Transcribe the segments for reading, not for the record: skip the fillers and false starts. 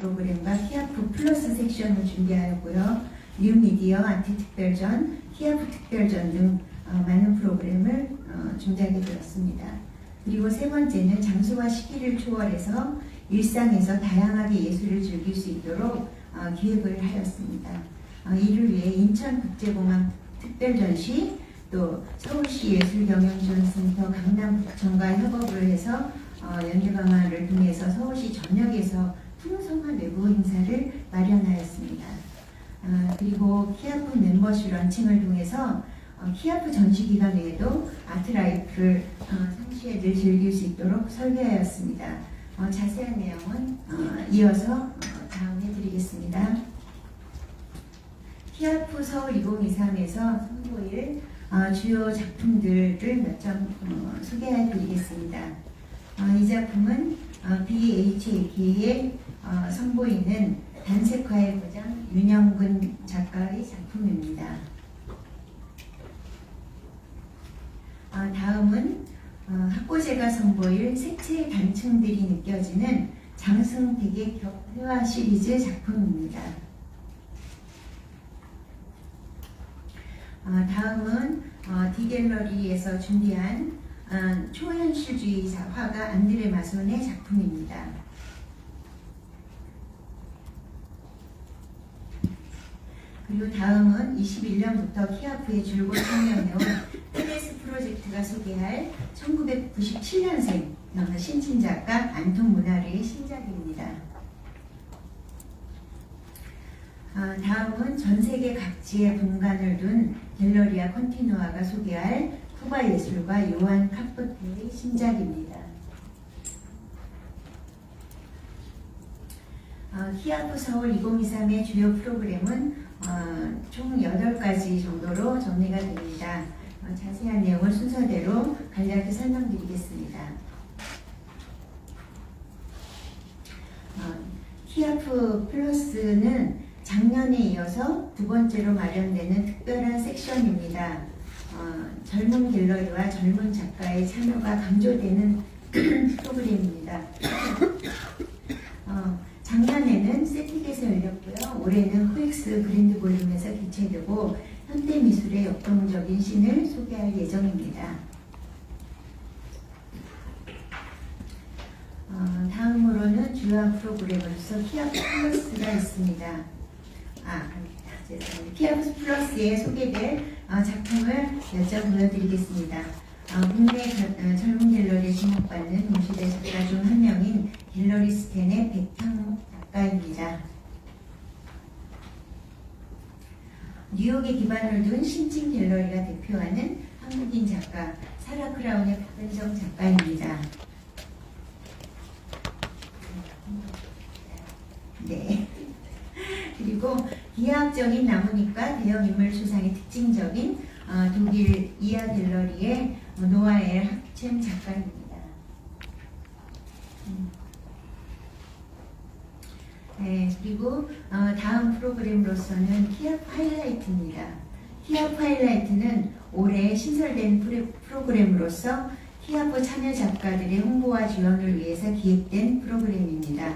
프로그램과 키아프 플러스 섹션을 준비하였고요. 뉴미디어, 아트 특별전, 키아프 특별전 등 많은 프로그램을 준비하게 되었습니다. 그리고 세 번째는 장소와 시기를 초월해서 일상에서 다양하게 예술을 즐길 수 있도록 기획을 하였습니다. 이를 위해 인천국제공항 특별전시, 또 서울시 예술경영지원센터 강남구청과 협업을 해서 연계 강화를 통해서 서울시 전역에서 풍성한 외부 행사를 마련하였습니다. 그리고 키아프 멤버십 런칭을 통해서 키아프 전시 기간 외에도 아트라이프를 상시에 늘 즐길 수 있도록 설계하였습니다. 자세한 내용은 이어서 다음 해드리겠습니다. 키아프 서울 2023에서 선보일 주요 작품들을 몇 점 소개해드리겠습니다. 이 작품은 BHAK에 선보이는 단색화의 고장 윤영근 작가의 작품입니다. 다음은 학고제가 선보일 색채의 단층들이 느껴지는 장승택의 격회화 시리즈 작품입니다. 다음은 디갤러리에서 준비한 초현실주의 화가 안드레 마손의 작품입니다. 그리고 다음은 21년부터 키아프에 줄곧 참여해온 테레스 프로젝트가 소개할 1997년생 신진작가 안톤 무나르의 신작입니다. 다음은 전세계 각지에 분간을 둔 갤러리아 컨티누아가 소개할 쿠바 예술가 요한 카포테의 신작입니다. 키아프 서울 2023의 주요 프로그램은 총 8가지 정도로 정리가 됩니다. 자세한 내용을 순서대로 간략히 설명드리겠습니다. 키아프 플러스는 작년에 이어서 두 번째로 마련되는 특별한 섹션입니다. 젊은 갤러리와 젊은 작가의 참여가 강조되는 프로그램입니다. 작년에는 세틱에서 열렸고요. 올해는 코엑스 그랜드 볼륨에서 개최되고 현대미술의 역동적인 신을 소개할 예정입니다. 다음으로는 주요 프로그램으로서 키아프 플러스가 있습니다. 키아프 플러스에 소개될 작품을 몇 점 보여드리겠습니다. 국내 젊은 갤러리에 주목받는 동시대 작가 중 한 명인 갤러리스텐의 백향 작가입니다. 뉴욕에 기반을 둔 신진 갤러리가 대표하는 한국인 작가 사라 크라운의 박은정 작가입니다. 네. 그리고 기하학적인 나무니까 대형 인물 수상의 특징적인 독일 이하 갤러리의 노아엘 학첸 작가입니다. 네, 그리고 다음 프로그램으로서는 키아프 하이라이트입니다. 키아프 하이라이트는 올해 신설된 프로그램으로서 키아프 참여 작가들의 홍보와 지원을 위해서 기획된 프로그램입니다.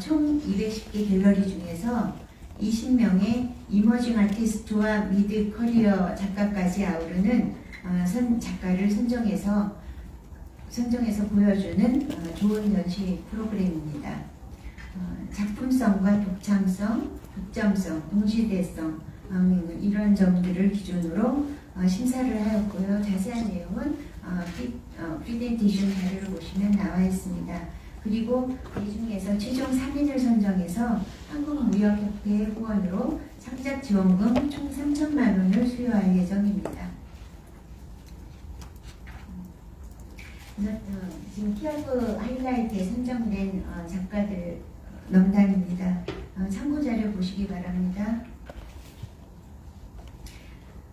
총 210개 갤러리 중에서 20명의 이머징 아티스트와 미드 커리어 작가까지 아우르는 작가를 선정해서 보여주는 좋은 전시 프로그램입니다. 작품성과 독창성, 독점성, 동시대성 이런 점들을 기준으로 심사를 하였고요. 자세한 내용은 프리젠테이션 자료를 보시면 나와 있습니다. 그리고 이 중에서 최종 3인을 선정해서 한국무역협회 후원으로 창작 지원금 총 3천만 원을 수여할 예정입니다. 지금 키아프 하이라이트에 선정된 작가들 명단입니다. 참고자료 보시기 바랍니다.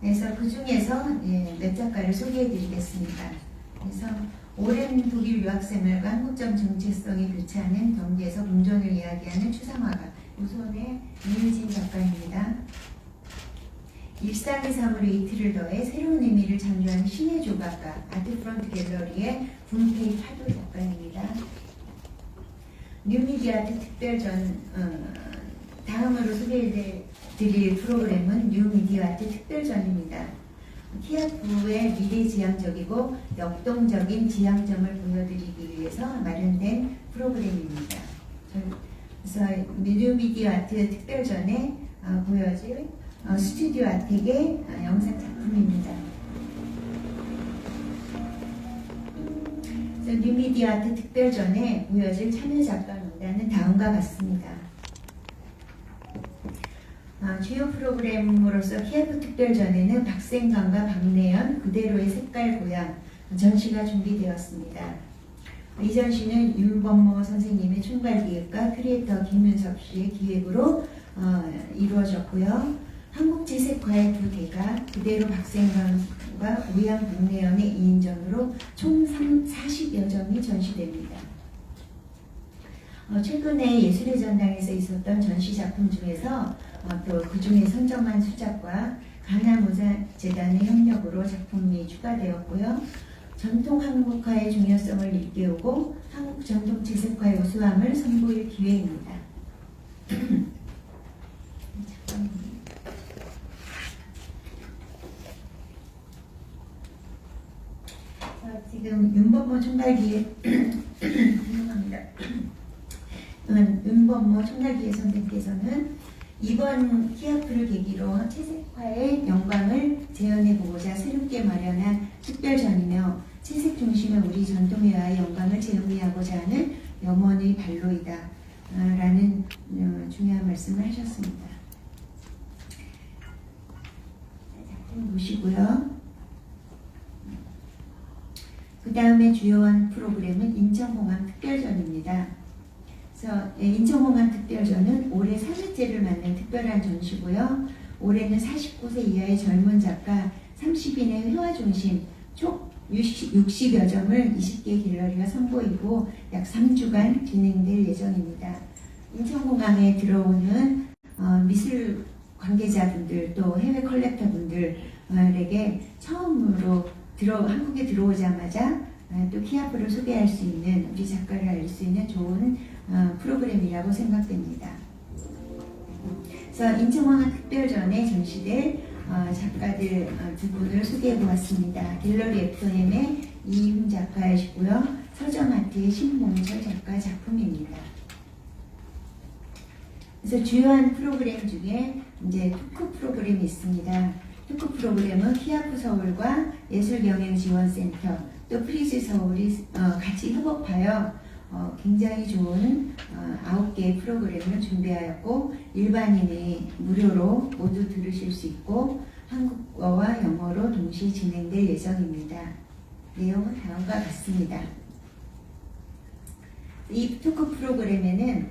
그래서 그 중에서 몇 작가를 소개해 드리겠습니다. 그래서 오랜 독일 유학생활과 한국적 정체성이 교차하는 경계에서 공존을 이야기하는 추상화가 우선의 이유진 작가입니다. 일상의 삶으로 이틀을 더해 새로운 의미를 창조한 신의 조각가 아트프런트 갤러리의 분페이 파도 작가입니다. 뉴미디어 아트 특별전 다음으로 소개해드릴 프로그램은 뉴미디어 아트 특별전입니다. 키아프의 미래지향적이고 역동적인 지향점을 보여드리기 위해서 마련된 프로그램입니다. 그래서 뉴미디어 아트 특별전에 보여질 스튜디오 아텍의 영상 작품입니다. 뉴미디어 아트 특별전에 보여질 참여작가 명단은 다음과 같습니다. 주요 프로그램으로서 키아프 특별전에는 박생강과 박내연, 그대로의 색깔 고향 전시가 준비되었습니다. 이 전시는 윤범모 선생님의 총괄기획과 크리에이터 김윤석 씨의 기획으로 이루어졌고요. 한국지색화의 두 대가 그대로 박생강과 우양 박내연의 2인전으로 총 40여 점이 전시됩니다. 최근에 예술의 전당에서 있었던 전시 작품 중에서 또 그중에 선정한 수작과 가나모자재단의 협력으로 작품이 추가되었고요. 전통 한국화의 중요성을 일깨우고 한국 전통 지색화의 우수함을 선보일 기회입니다. 지금 윤범모 총괄기획 죄송합니다. 윤범모 총괄기획 선생님께서는 이번 키아프를 계기로 채색화의 영광을 재현해보고자 새롭게 마련한 특별전이며 채색 중심의 우리 전통회화의 영광을 재현하고자 하는 염원의 발로이다 라는 중요한 말씀을 하셨습니다. 작품 보시고요. 그 다음에 주요한 프로그램은 인천공항 특별전입니다. 그래서 인천공항 특별전은 올해 3회째를 맞는 특별한 전시고요. 올해는 49세 이하의 젊은 작가 30인의 회화 중심 총 60여 점을 20개 갤러리가 선보이고 약 3주간 진행될 예정입니다. 인천공항에 들어오는 미술 관계자분들 또 해외 컬렉터분들에게 처음으로 한국에 들어오자마자 또 키아프를 소개할 수 있는, 우리 작가를 알릴 수 있는 좋은 프로그램이라고 생각됩니다. 그래서 인천공항 특별전에 전시될 작가들 두 분을 소개해 보았습니다. 갤러리 FM의 이희훈 작가이시고요. 서정아트의 신봉철 작가 작품입니다. 그래서 주요한 프로그램 중에 이제 토크 프로그램이 있습니다. 토크 프로그램은 키아프 서울과 예술경영지원센터 또 프리즈 서울이 같이 협업하여 굉장히 좋은 9개의 프로그램을 준비하였고 일반인이 무료로 모두 들으실 수 있고 한국어와 영어로 동시에 진행될 예정입니다. 내용은 다음과 같습니다. 이 토크 프로그램에는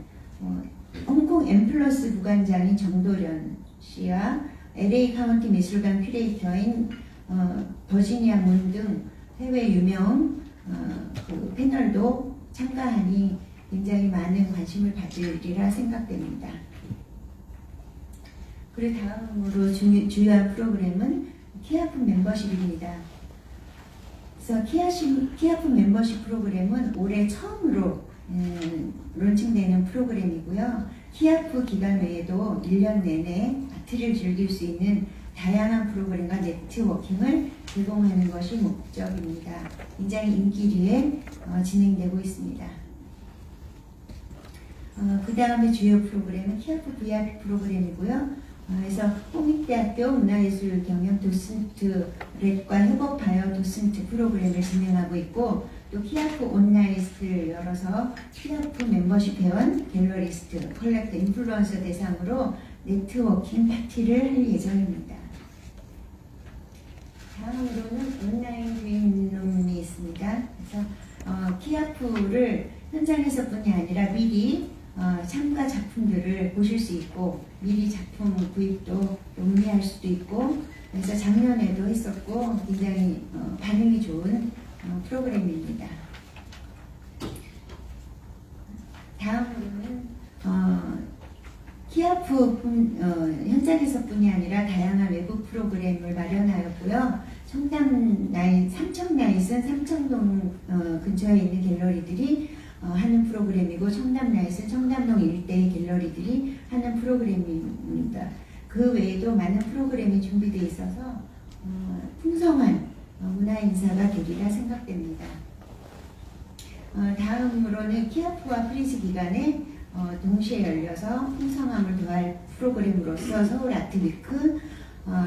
홍콩 M+ 부관장인 정도련 씨와 LA 카운티 미술관 큐레이터인 버지니아 문 등 해외 유명 그 패널도 참가하니 굉장히 많은 관심을 받으리라 생각됩니다. 그리고 다음으로 주요한 프로그램은 키아프 멤버십입니다. 그래서 키아프 멤버십 프로그램은 올해 처음으로 론칭되는 프로그램이고요. 키아프 기간 외에도 1년 내내 아트를 즐길 수 있는 다양한 프로그램과 네트워킹을 제공하는 것이 목적입니다. 굉장히 인기리에 진행되고 있습니다. 그 다음에 주요 프로그램은 키아프 VIP 프로그램이고요. 그래서 홍익대학교 문화예술경영 도슨트 랩과 협업하여 도슨트 프로그램을 진행하고 있고 또 키아프 온라인스트를 열어서 키아프 멤버십 회원, 갤러리스트, 컬렉터, 인플루언서 대상으로 네트워킹 파티를 할 예정입니다. 다음으로는 온라인 그린룸이 있습니다. 그래서 키아프를 현장에서뿐이 아니라 미리 참가 작품들을 보실 수 있고 미리 작품 구입도 음미할 수도 있고 그래서 작년에도 했었고 굉장히 반응이 좋은 프로그램입니다. 다음으로는 키아프 현장에서뿐이 아니라 다양한 외부 프로그램을 마련하였고요. 삼청나잇은 삼청동 근처에 있는 갤러리들이 하는 프로그램이고, 청담나잇은 청담동 일대의 갤러리들이 하는 프로그램입니다. 그 외에도 많은 프로그램이 준비되어 있어서 풍성한 문화 행사가 되리라 생각됩니다. 다음으로는 키아프와 프리즈 기간에 동시에 열려서 풍성함을 더할 프로그램으로서 서울 아트위크,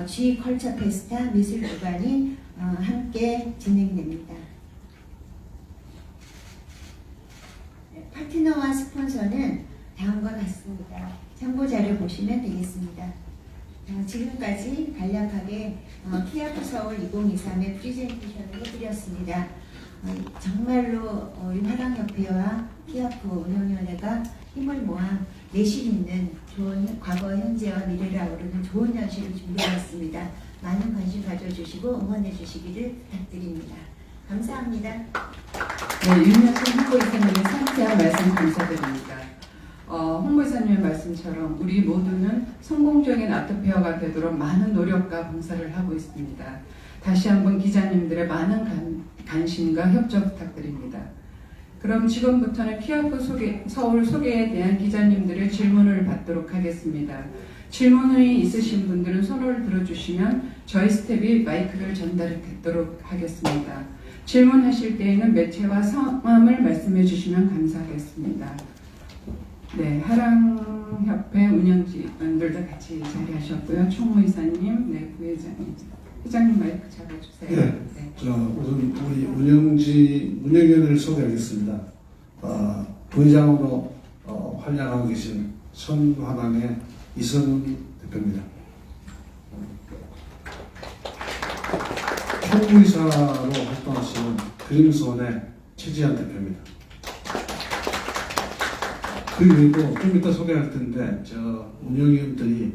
G 컬처 페스타 미술 주간이 함께 진행됩니다. 파트너와 스폰서는 다음과 같습니다. 참고 자료 보시면 되겠습니다. 지금까지 간략하게 키아프 서울 2023의 프리젠테이션을 해드렸습니다. 정말로 우리 화랑협회와 키아프 운영위원회가 힘을 모아 내실 있는 좋은 과거, 현재와 미래를 아우르는 좋은 연시를 준비하였습니다. 많은 관심 가져주시고 응원해 주시기를 부탁드립니다. 감사합니다. 네, 윤여선 홍보이사님의 상세한 말씀 감사드립니다. 홍보이사님의 말씀처럼 우리 모두는 성공적인 아트페어가 되도록 많은 노력과 봉사를 하고 있습니다. 다시 한번 기자님들의 많은 관심과 협조 부탁드립니다. 그럼 지금부터는 키아프 서울 소개에 대한 기자님들의 질문을 받도록 하겠습니다. 질문이 있으신 분들은 손을 들어주시면 저희 스텝이 마이크를 전달하도록 하겠습니다. 질문하실 때에는 매체와 성함을 말씀해 주시면 감사하겠습니다. 네, 하랑협회 운영진들도 같이 자리하셨고요. 총무이사님, 네, 부회장님, 회장님 마이크 잡아주세요. 네. 네. 우선 우리 운영위원회를 소개하겠습니다. 부회장으로 활약하고 계신 선화당의 이선훈 대표입니다. 총무이사로 활동하시는 그림수원의 최지한 대표입니다. 그 외에도 좀 이따 소개할 텐데 운영위원들이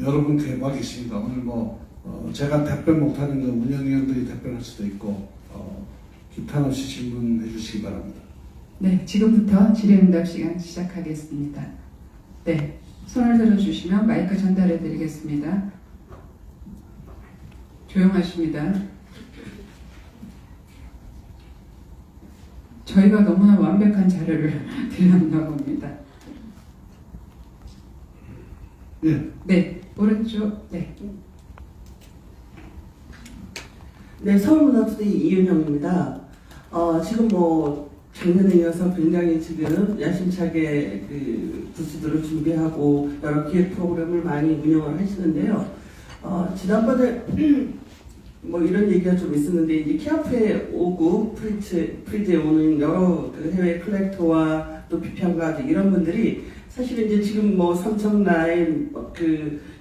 여러분 와 계십니다. 오늘 제가 답변 못하는 거 운영위원들이 답변할 수도 있고 기탄 없이 질문해 주시기 바랍니다. 네, 지금부터 질의응답 시간 시작하겠습니다. 네, 손을 들어주시면 마이크 전달해 드리겠습니다. 조용하십니다. 저희가 너무나 완벽한 자료를 드렸나 봅니다. 네. 네, 오른쪽, 네. 네, 서울문화투데이 이윤영입니다. 지금 작년에 이어서 굉장히 지금 야심차게 그 부스들을 준비하고 여러 기획 프로그램을 많이 운영을 하시는데요. 지난번에 이런 얘기가 좀 있었는데, 이제 키아프에 오고 프리즈에 오는 여러 그 해외 컬렉터와 또 비평가 이런 분들이 사실은 이제 지금 삼청라인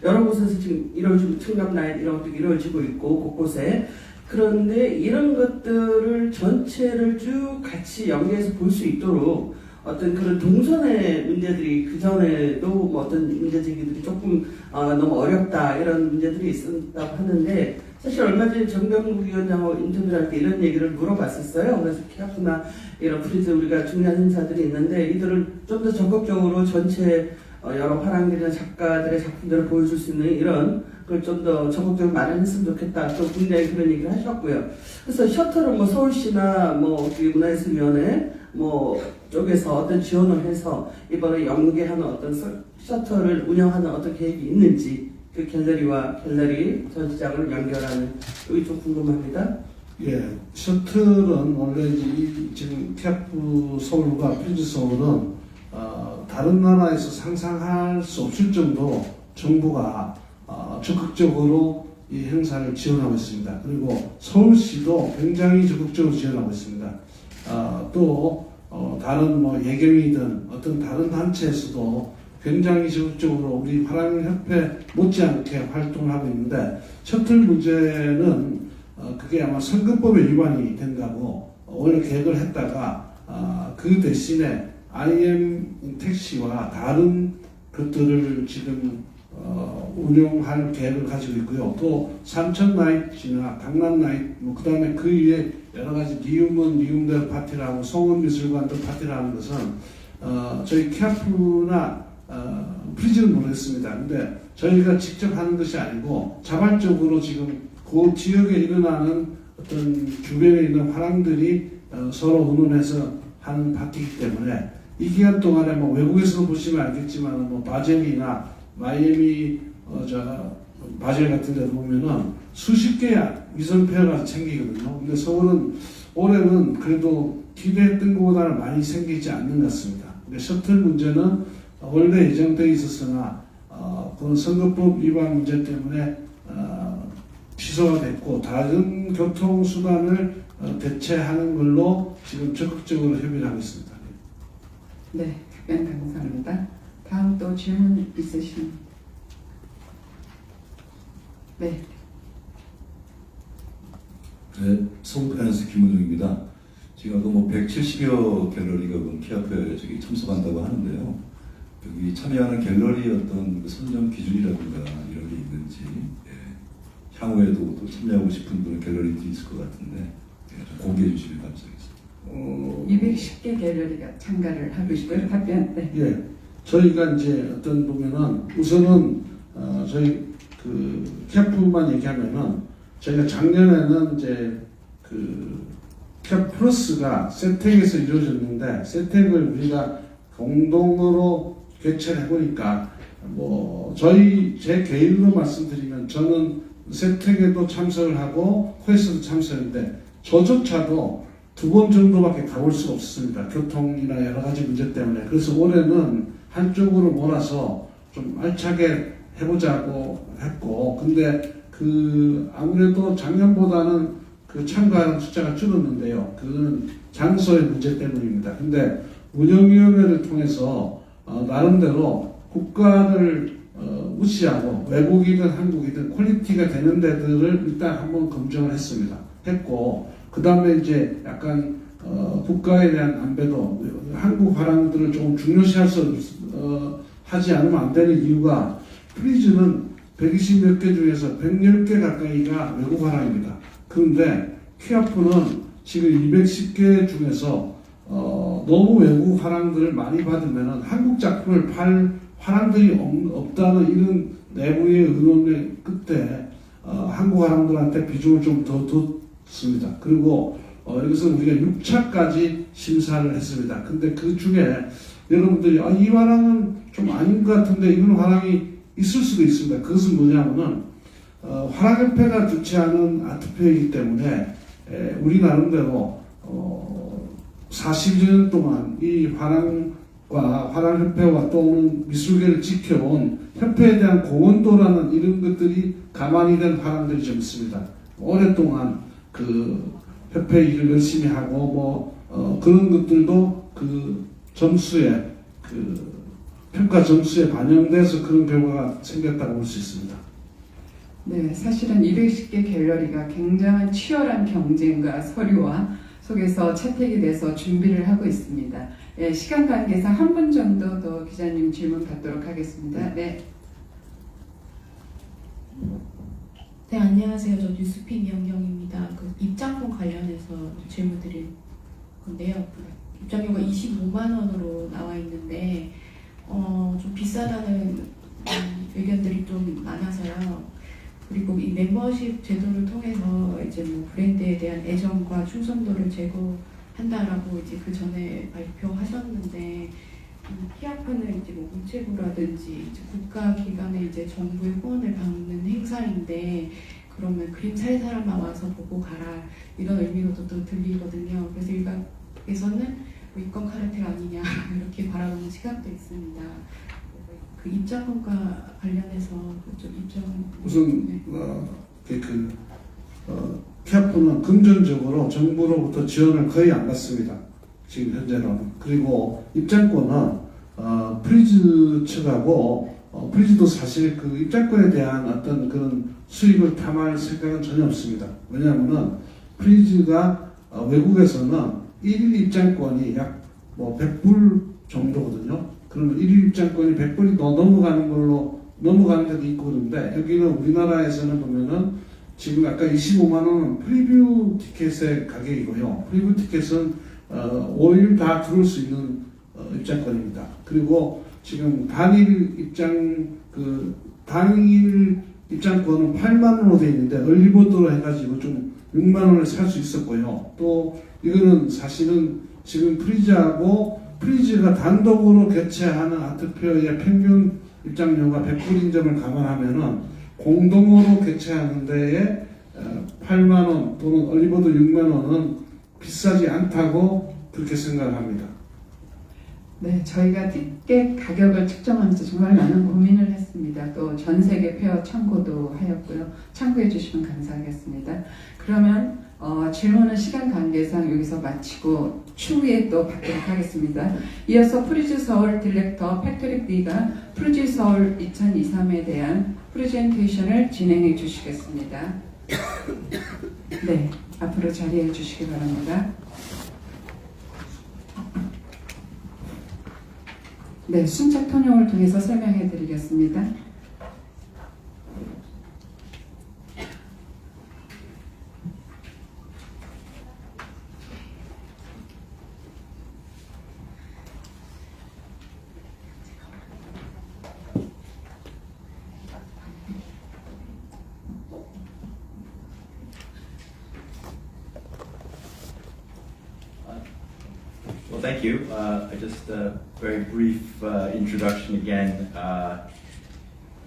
여러 곳에서 지금 이루어지고 청담라인 이런 것도 이루어지고 있고 곳곳에, 그런데 이런 것들을 전체를 쭉 같이 연계해서 볼 수 있도록 어떤 그런 동선의 문제들이 그전에도 어떤 문제 제기들이 조금 너무 어렵다 이런 문제들이 있었다고 하는데, 사실 얼마 전에 정병국 위원장하고 인터뷰를 할 때 이런 얘기를 물어봤었어요. 그래서 키아프나 이런 프리즈 우리가 중요한 행사들이 있는데 이들을 좀 더 적극적으로 전체 여러 화랑들이나 작가들의 작품들을 보여줄 수 있는 이런 걸 좀 더 적극적으로 마련했으면 좋겠다. 또 굉장히 그런 얘기를 하셨고요. 그래서 셔터를 서울시나 문화예술위원회 쪽에서 어떤 지원을 해서 이번에 연계하는 어떤 셔터를 운영하는 어떤 계획이 있는지, 그 갤러리와 갤러리 전시장을 연결하는 여기 좀 궁금합니다. 예, 셔틀은 원래 지금 키아프 서울과 프리즈 서울은 다른 나라에서 상상할 수 없을 정도로 정부가 적극적으로 이 행사를 지원하고 있습니다. 그리고 서울시도 굉장히 적극적으로 지원하고 있습니다. 또 다른 예경이든 어떤 다른 단체에서도 굉장히 적극적으로 우리 화랑협회 못지않게 활동을 하고 있는데, 셔틀 문제는 그게 아마 선거법에 위반이 된다고 원래 계획을 했다가 그 대신에 IM 택시와 다른 것들을 지금 운영할 계획을 가지고 있고요. 또 삼천 나이트나 강남 나이트, 그 다음에 그 위에 여러 가지 리움은 리움대로 파티를 하고 송원미술관도 파티를 하는 것은 저희 키아프나 프리즈는 모르겠습니다. 근데 저희가 직접 하는 것이 아니고 자발적으로 지금 그 지역에 일어나는 어떤 주변에 있는 화랑들이 서로 의논해서 하는 파티이기 때문에 이 기간 동안에 뭐 외국에서도 보시면 알겠지만 뭐 바젤이나 마이애미 바젤 같은 데 보면은 수십 개의 위성폐허가 생기거든요. 근데 서울은 올해는 그래도 기대했던 것보다는 많이 생기지 않는 것 같습니다. 근데 셔틀 문제는 원래 예정되어 있었으나 그런 선거법 위반 문제 때문에 취소가 됐고 다른 교통수단을 대체하는 걸로 지금 적극적으로 협의를 하고 있습니다. 네, 답변 감사합니다. 다음 또 질문 있으신? 네. 네, 서울파이낸스 김은중입니다. 지금 뭐 170여 갤러리가 키아프에 참석한다고 하는데요. 여기 참여하는 갤러리 어떤 그 선정 기준이라든가 이런 게 있는지, 예, 향후에도 또 참여하고 싶은 그런 갤러리도 있을 것 같은데, 예, 좀 공개해 주시면 감사하겠습니다. 210개 갤러리가 참가를 하고 있고요. 답변. 네. 예, 저희가 이제 어떤 보면은 우선은 저희 그 캡만 얘기하면은 저희가 작년에는 이제 그 캡 플러스가 세텍에서 이루어졌는데 세텍을 우리가 공동으로 개최를 해보니까 뭐 제 개인으로 말씀드리면 저는 세텍에도 참석을 하고 코에스도 참석했는데 저조차도 2번 정도밖에 가볼 수가 없었습니다. 교통이나 여러 가지 문제 때문에. 그래서 올해는 한쪽으로 몰아서 좀 알차게 해보자고 했고, 근데 그 아무래도 작년보다는 그 참가하는 숫자가 줄었는데요. 그거는 장소의 문제 때문입니다. 근데 운영위원회를 통해서 나름대로 국가를 무시하고 외국이든 한국이든 퀄리티가 되는 데들을 일단 한번 검증을 했고 그 다음에 이제 약간 국가에 대한 안배도 한국 화랑들을 조금 중요시할 하지 않으면 안 되는 이유가 프리즈는 120몇 개 중에서 110개 가까이가 외국 화랑입니다. 그런데 키아프는 지금 210개 중에서 너무 외국 화랑들을 많이 받으면 한국 작품을 팔 화랑들이 없다는 이런 내부의 의논의 끝에 한국 화랑들한테 비중을 좀 더 뒀습니다. 그리고 여기서 우리가 6차까지 심사를 했습니다. 근데 그 중에 여러분들이 이 화랑은 좀 아닌 것 같은데 이런 화랑이 있을 수도 있습니다. 그것은 뭐냐면은 화랑협회가 주최하는 아트페어이기 때문에 우리 나름대로 40년 동안 이 화랑과 화랑협회와 또는 미술계를 지켜온 협회에 대한 공헌도라는 이런 것들이 가만히 된 화랑들이 좀 있습니다. 오랫동안 그 협회 일을 열심히 하고 그런 것들도 그 점수에 그 평가 점수에 반영돼서 그런 결과가 생겼다고 볼 수 있습니다. 네, 사실은 210개 갤러리가 굉장한 치열한 경쟁과 서류와 속에서 채택이 돼서 준비를 하고 있습니다. 네, 시간 관계상 한 분 정도 더 기자님 질문 받도록 하겠습니다. 네. 네, 안녕하세요. 저 뉴스픽 이영경입니다. 그 입장권 관련해서 질문 드릴 건데요. 입장료가 25만 원으로 나와 있는데 좀 비싸다는 의견들이 좀 많아서요. 그리고 이 멤버십 제도를 통해서 이제 뭐 브랜드에 대한 애정과 충성도를 제고한다라고 이제 그 전에 발표하셨는데 키아프는 이제 뭐 우체부라든지 이제 국가기관의 이제 정부의 후원을 받는 행사인데 그러면 그림 살 사람만 와서 보고 가라 이런 의미로도 또 들리거든요. 그래서 일각에서는 뭐 이권 카르텔 아니냐 이렇게 바라보는 시각도 있습니다. 그 입장권과 관련해서 좀 입장 우선 네. 키아프는 금전적으로 정부로부터 지원을 거의 안 받습니다. 지금 현재는. 그리고 입장권은 프리즈 측하고 프리즈도 사실 그 입장권에 대한 어떤 그런 수익을 탐할 생각은 전혀 없습니다. 왜냐하면은 프리즈가 외국에서는 1일 입장권이 약 뭐 100불 정도거든요. 그러면 1일 입장권이 100불이 더 넘어가는 데도 있고 그런데 여기는 우리나라에서는 보면은 지금 아까 25만 원은 프리뷰 티켓의 가격이고요. 프리뷰 티켓은 5일 다 들어올 수 있는 입장권입니다. 그리고 지금 단일 입장권은 8만 원으로 되어 있는데 얼리버드로 해가지고 좀 6만 원에 살 수 있었고요. 또 이거는 사실은 지금 프리즈가 단독으로 개최하는 아트페어의 평균 입장료가 100불인 점을 감안하면은 공동으로 개최하는 데에 8만 원 또는 얼리버드 6만 원은 비싸지 않다고 그렇게 생각합니다. 네, 저희가 티켓 가격을 측정하면서 정말 많은 고민을 했습니다. 또 전 세계 페어 참고도 하였고요. 참고해 주시면 감사하겠습니다. 그러면 질문은 시간 관계상 여기서 마치고 추후에 또 받도록 하겠습니다. 이어서 프리즈 서울 디렉터 패트릭 리가 프리즈 서울 2023에 대한 프레젠테이션을 진행해 주시겠습니다. 네, 앞으로 자리해 주시기 바랍니다. 네, 순차 통역을 통해서 설명해 드리겠습니다. Well, thank you. Just a very brief introduction again.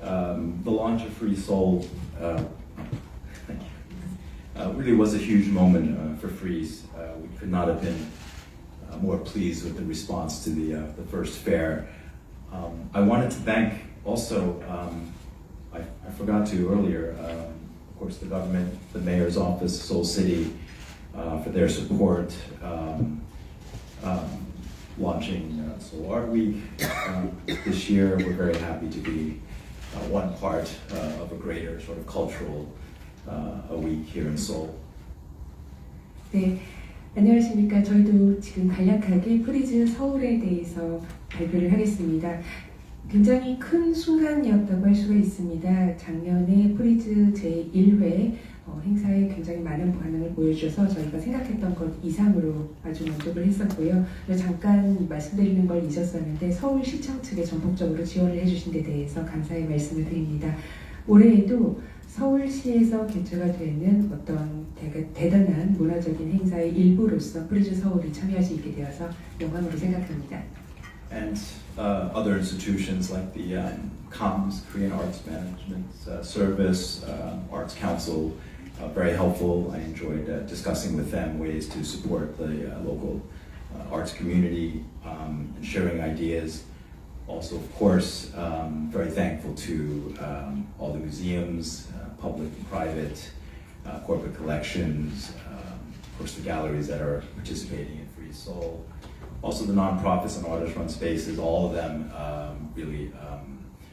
The launch of Free Soul thank you, really was a huge moment for Freeze. We could not have been more pleased with the response to the first fair. I wanted to thank also, I forgot to earlier, of course, the government, the mayor's office, Soul City, for their support. Launching Soul Art Week this year. We're very happy to be one part of a greater sort of cultural a week here in Seoul. 네, 안녕하십니까. 저희도 지금 간략하게 프리즈 서울에 대해서 발표를 하겠습니다. 굉장히 큰 순간이었다고 할 수가 있습니다. 작년에 프리즈 제1회 행사에 굉장히 많은 반응을 보여주셔서 저희가 생각했던 것 이상으로 아주 만족을 했었고요. 잠깐 말씀드리는 걸 잊었었는데 서울시청 측에 전폭적으로 지원을 해주신 데 대해서 감사의 말씀을 드립니다. 올해에도 서울시에서 개최가 되는 어떤 대단한 문화적인 행사의 일부로서 프리즈 서울이 참여할 수 있게 되어서 영광으로 생각합니다. And other institutions like the COMS, Korean Arts Management Service, Arts Council, very helpful. I enjoyed discussing with them ways to support the local arts community and sharing ideas. Also, of course, very thankful to all the museums, public and private, corporate collections, of course the galleries that are participating in Free Seoul. Also the nonprofits and artist-run spaces, all of them really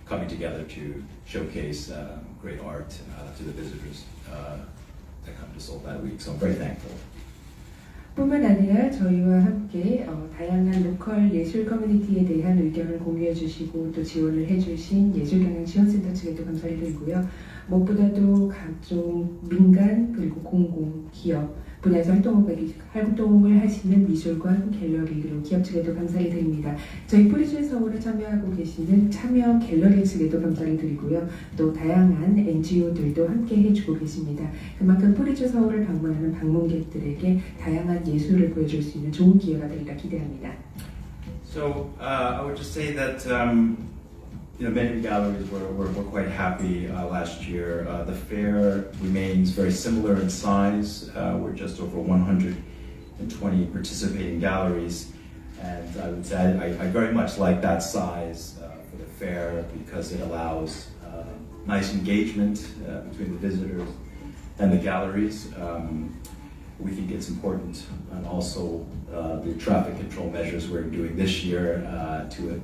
coming together to showcase great art to the visitors that come to Seoul that week. So I'm very thankful. 뿐만 아니라 저희와 함께 다양한 로컬 예술 커뮤니티에 대한 의견을 공유해 주시고 또 지원을 해주신 예술경영지원센터 측에도 감사를 드리고요. 무엇보다도 각종 민간 그리고 공공, 기업 분야에서 활동을 하시는 미술관, 갤러리 그리고 기업 측에도 감사를 드립니다. 저희 프리즈 서울에 참여하고 계시는 참여 갤러리 측에도 감사를 드리고요. 또 다양한 NGO들도 함께 해주고 계십니다. 그만큼 프리즈 서울을 방문하는 방문객들에게 다양한 예술을 보여줄 수 있는 좋은 기회가 되리라 기대합니다. So I would just say that many galleries were quite happy last year. The fair remains very similar in size. We're just over 120 participating galleries, and I would say I very much like that size for the fair because it allows nice engagement between the visitors and the galleries. We think it's important, and also the traffic control measures we're doing this year to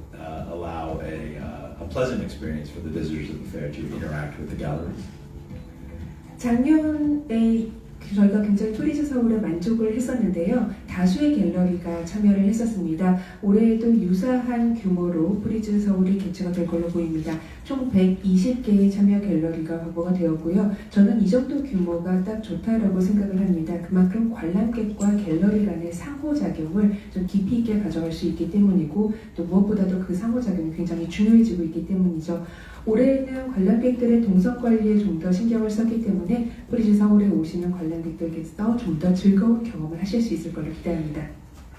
allow a pleasant experience for the visitors of the fair to interact with the galleries. 작년에 저희가 굉장히 프리즈 서울에 만족을 했었는데요. 다수의 갤러리가 참여를 했었습니다. 올해에도 유사한 규모로 프리즈 서울이 개최가 될 걸로 보입니다. 총 120개의 참여 갤러리가 확보가 되었고요. 저는 이 정도 규모가 딱 좋다라고 생각을 합니다. 그만큼 관람객과 갤러리 간의 상호작용을 좀 깊이 있게 가져갈 수 있기 때문이고 또 무엇보다도 그 상호작용이 굉장히 중요해지고 있기 때문이죠. 올해는 관람객들의 동선 관리에 좀 더 신경을 썼기 때문에 프리즈 서울에 오시는 관람객들께서 좀 더 즐거운 경험을 하실 수 있을 걸로 기대합니다.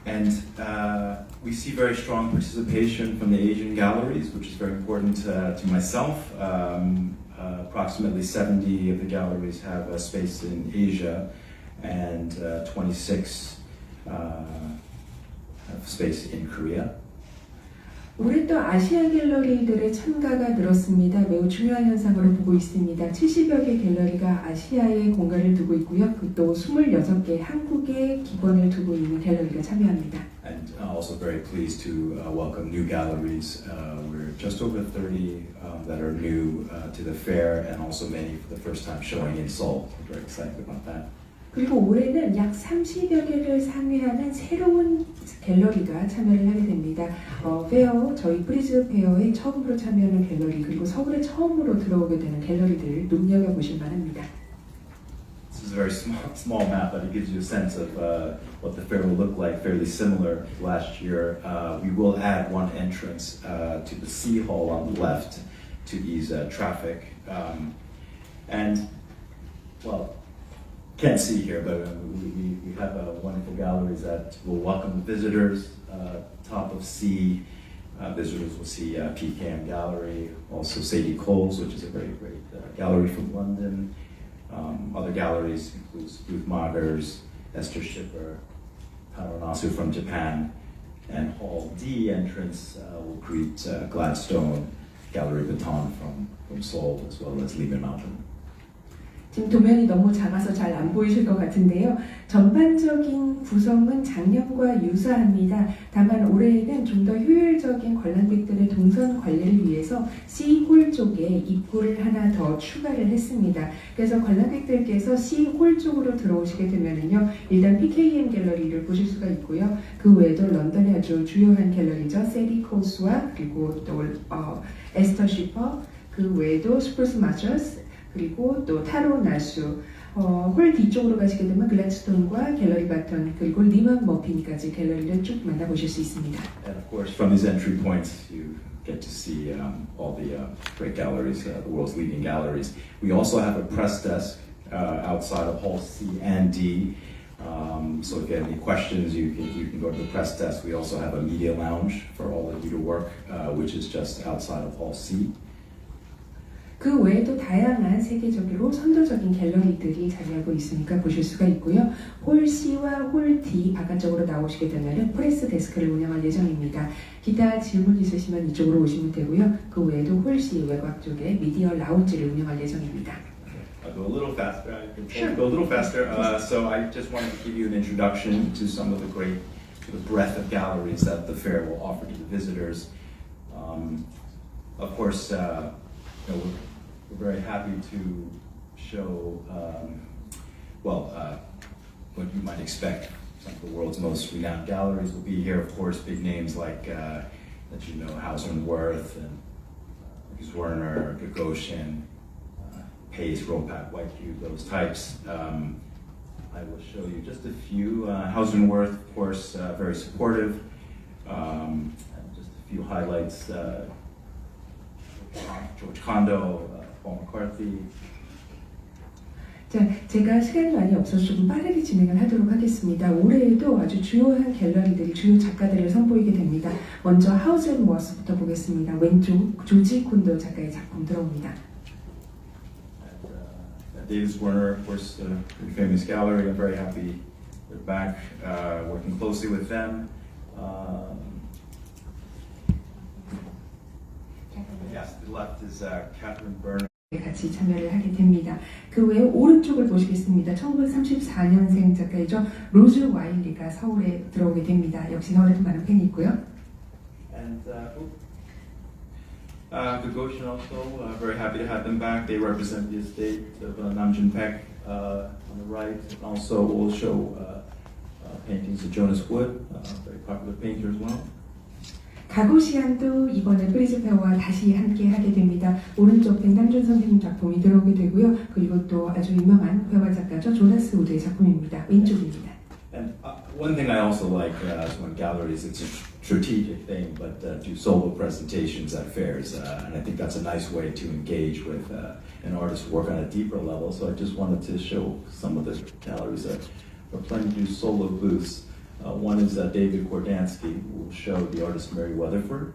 And we see very strong participation from the Asian galleries, which is very important to myself. Approximately 70 of the galleries have a space in Asia, and 26 have space in Korea. 올해 또 아시아 갤러리들의 참가가 늘었습니다. 매우 중요한 현상으로 보고 있습니다. 70여 개 갤러리가 아시아에 공간을 두고 있고요. 또 26개 한국에 기본을 두고 있는 갤러리가 참여합니다. And also very pleased to welcome new galleries. We're just over 30 that are new to the fair, and also many for the first time showing in Seoul. We're very excited about that. 그리고 올해는 약 30여 개를 상회하는 새로운 갤러리가 참여를 하게 됩니다. 페어, 저희 프리즈 페어에 처음으로 참여하는 갤러리, 그리고 서울에 처음으로 들어오게 되는 갤러리들을 눈여겨보실 만합니다. This is a very small map, but it gives you a sense of what the fair will look like, fairly similar to last year. We will add one entrance to the Sea Hall on the left to ease traffic. And, well, can't see here, but we have wonderful galleries that will welcome the visitors. Top of C, visitors will see PKM Gallery, also Sadie Coles, which is a very great gallery from London. Other galleries include Ruth Magers, Esther Schipper, Taro Nasu from Japan, and Hall D entrance will greet Gladstone, Gallery Baton from Seoul, as well as Lehman Mountain. 지금 도면이 너무 작아서 잘 안 보이실 것 같은데요. 전반적인 구성은 작년과 유사합니다. 다만 올해에는 좀 더 효율적인 관람객들의 동선 관리를 위해서 C홀 쪽에 입구를 하나 더 추가를 했습니다. 그래서 관람객들께서 C홀 쪽으로 들어오시게 되면은요, 일단 PKM 갤러리를 보실 수가 있고요. 그 외에도 런던의 아주 주요한 갤러리죠. 세디 콜스와 그리고 또 에스터 쉬퍼, 그 외에도 스프루스 마셔스, 그리고 또 타로 나수, 홀 뒤쪽으로 가시게 되면 글래드스톤과 갤러리 바턴, 그리고 리먼 머핀까지 갤러리를 쭉 만나보실 수 있습니다. And of course, from these entry points, you get to see all the great galleries, the world's leading galleries. We also have a press desk outside of Hall C and D. So if you have any questions, you can go to the press desk. We also have a media lounge for all of you to work, which is just outside of Hall C. 그 외에도 다양한 세계적으로 선도적인 갤러리들이 자리하고 있으니까 보실 수가 있고요. 홀 C와 홀 D 바깥쪽으로 나오시게 되면 프레스 데스크를 운영할 예정입니다. 기타 질문 있으시면 이쪽으로 오시면 되고요. 그 외에도 홀 C 외곽 쪽에 미디어 라운지를 운영할 예정입니다. I'll go a little faster. Sure. Go a little faster. So I just wanted to give you an introduction to some of the great breadth of galleries that the fair will offer to the visitors. Of course, we're very happy to show, what you might expect. Some of the world's most renowned galleries will be here. Of course, big names like that you know, Hauser and Wirth, and Werner, Gagosian, Pace, Ropak, White Cube, those types. I will show you just a few. Hauser and Wirth, of course, very supportive. And just a few highlights. George Condo, Paul McCarthy. 자, 제가 시간이 많이 없어서 조금 빠르게 진행을 하도록 하겠습니다. 올해에도 아주 주요한 갤러리들이 주요 작가들을 선보이게 됩니다. 먼저 하우즈 앤 워스부터 보겠습니다. 왼쪽 조지 콘도 작가의 작품 들어옵니다. Davis Werner, of course, a pretty famous gallery. I'm very happy they're back, working closely with them. Yes, to the left is Catherine Berner. 같이 참여를 하게 됩니다. 그 외에 오른쪽을 보시겠습니다. 1934년생 작가이죠. 로즈 와일리가 서울에 들어오게 됩니다. 역시 서울에도 많은 팬이 있고요. And Gagosian also, very happy to have them back. They represent the estate of Nam June Paik on the right. And also we'll show paintings of Jonas Wood, very popular painter as well. 가고시안도 이번에 프리즈 페어와 다시 함께 하게 됩니다. 오른쪽 백남준 선생님 작품이 들어오게 되고요. 그리고 또 아주 유명한 회화 작가죠. 조나스 우드의 작품입니다. 왼쪽입니다. And one thing I also like is when galleries, it's a strategic thing, but do solo presentations at fairs, and I think that's a nice way to engage with an artist, work on a deeper level. So I just wanted to show some of the galleries that are planning to do solo booths. One is David Kordansky, who will show the artist Mary Weatherford.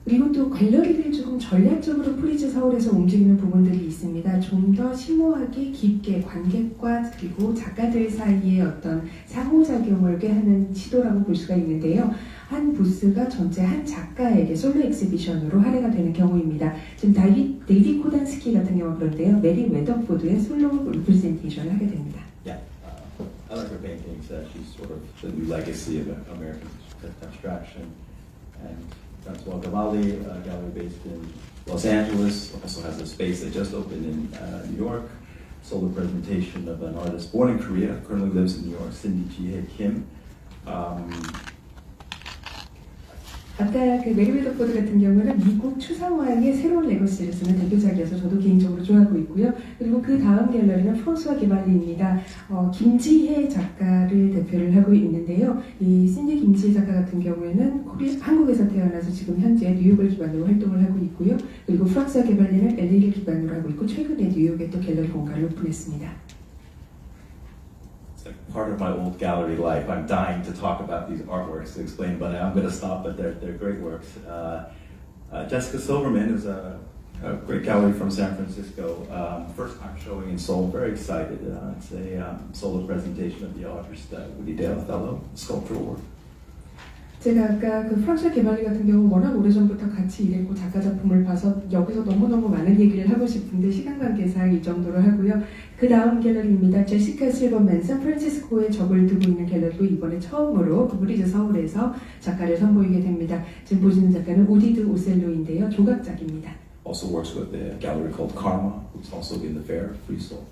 그리고 또 갤러리를 조금 전략적으로 프리즈 서울에서 움직이는 부분들이 있습니다. 좀 더 심오하게 깊게 관객과 그리고 작가들 사이의 어떤 상호작용을 꾀하는 시도라고 볼 수가 있는데요. 한 부스가 전체 한 작가에게 솔로 엑시비션으로 할애가 되는 경우입니다. 지금 데이비 코단스키 같은 경우는 그런데요. 메리 웨더포드의 솔로 리프레젠테이션을 하게 됩니다. Yeah, I like her paintings. She's sort of the new legacy of American abstraction. And Francois Cavalli, a gallery based in Los Angeles, also has a space that just opened in New York. Solo presentation of an artist born in Korea, currently lives in New York, Cindy Ji-hae Kim. 아까 그 메리 웨더포드 같은 경우는 미국 추상화의 새로운 레거시를 쓰는 대표작이어서 저도 개인적으로 좋아하고 있고요. 그리고 그 다음 갤러리는 프랑스와 게발리입니다. 김지혜 작가를 대표를 하고 있는데요. 이 신디 김지혜 작가 같은 경우에는 한국에서 태어나서 지금 현재 뉴욕을 기반으로 활동을 하고 있고요. 그리고 프랑스와 게발리는 LA를 기반으로 하고 있고 최근에 뉴욕에 또 갤러리 공간을 오픈했습니다. Part of my old gallery life. I'm dying to talk about these artworks to explain, but I'm going to stop. But they're great works. Jessica Silverman is a great gallery from San Francisco. First time showing in Seoul. Very excited. It's a solo presentation of the artist Woody Dale Othello sculptural work. 제가 아까 그 프랑스 개발리 같은 경우 워낙 오래전부터 같이 일했고 작가 작품을 봐서 여기서 너무너무 많은 얘기를 하고 싶은데 시간 관계상 이 정도로 하고요. 그 다음 갤러리입니다. 제시카 실버맨 샌프란시스코에 적을 두고 있는 갤러리고 이번에 처음으로 브리즈 서울에서 작가를 선보이게 됩니다. 지금 보시는 작가는 우디드 오셀로인데요. 조각작입니다. Also works with a gallery called Karma, who's also in the fair, Free Soul.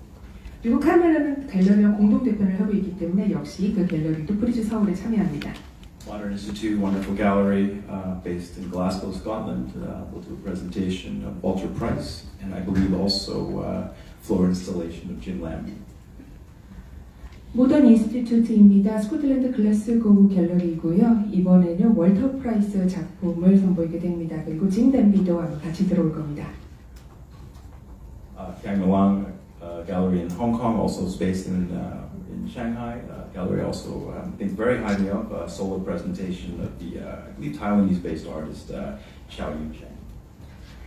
그리고 카르멜라는 갤러리와 공동 대표를 하고 있기 때문에 역시 그 갤러리도 브리즈 서울에 참여합니다. Modern Institute, wonderful gallery based in Glasgow, Scotland. We'll do a presentation of Walter Price, and I believe also floor installation of Jim Lamb. 모던 인스티튜트입니다. 스코틀랜드 글래스고우 갤러리이고요. 이번에는 월터 프라이스 작품을 선보이게 됩니다. 그리고 짐 댄비도 아마 같이 들어올 겁니다. Kiang Muang Gallery in Hong Kong, also is based in Shanghai. Gallery also, I think, very highly of solo presentation of the, I believe, Taiwanese-based artist Xiao Yucheng.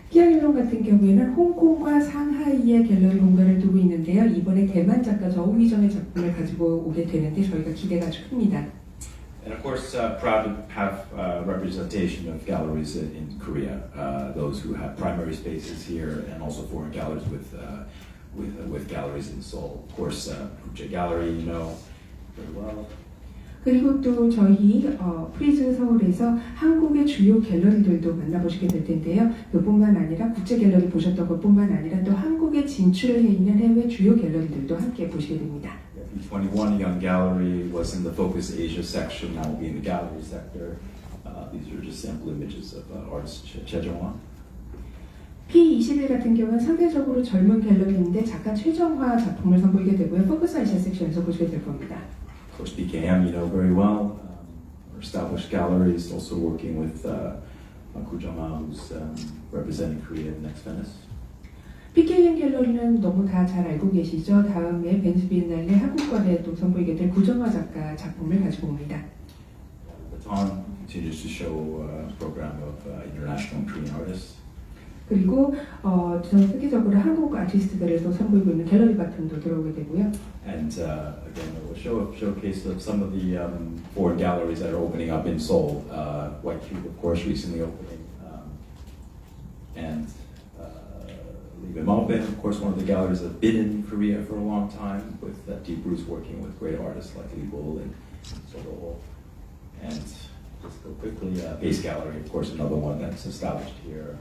키아일론 같은 경우에는 홍콩과 상하이의 갤러리 공간을 두고 있는데요. 이번에 대만 작가 저우희정의 작품을 가지고 오게 되는데 저희가 기대가 아주 큽니다. And of course, proud to have representation of galleries in Korea, those who have primary spaces here, and also foreign galleries with galleries in Seoul. Of course, Puja Gallery, you know very well. 그리고 또 저희 프리즈 서울에서 한국의 주요 갤러리들도 만나보시게 될 텐데요. 그뿐만 아니라 국제 갤러리 보셨던 것뿐만 아니라 또 한국에 진출해 있는 해외 주요 갤러리들도 함께 보시게 됩니다. B21 Young Gallery was in the Focus Asia section, now will be in the gallery sector. These are just sample images of artist Che Jong-hwan. P21 같은 경우는 상대적으로 젊은 갤러리인데 작가 최정화 작품을 선보이게 되고요. 포커스 아시아 섹션에서 보시게 될 겁니다. Of course, BKM, you know very well. Established galleries, also working with Koo Jung-ha, who's representing Korea in Next Venice. PKM 갤러리는 너무 다 잘 알고 계시죠? 다음에 벤츠 비엔날레 한국관에도 선보이게 될 구정화 작가 작품을 가지고 옵니다. Baton continues to show a program of international Korean artists. 그리고 전 세계적으로 한국 아티스트들을 또 선보이고 있는 갤러리 바튼도 들어오게 되고요. And again, we'll show a showcase of some of the foreign galleries that are opening up in Seoul. White Cube, of course, recently opening, and Lee Malbin, of course, one of the galleries that have been in Korea for a long time, with Deep Roots working with great artists like Lee Bull and Soro. And just go quickly, Base Gallery, of course, another one that's established here.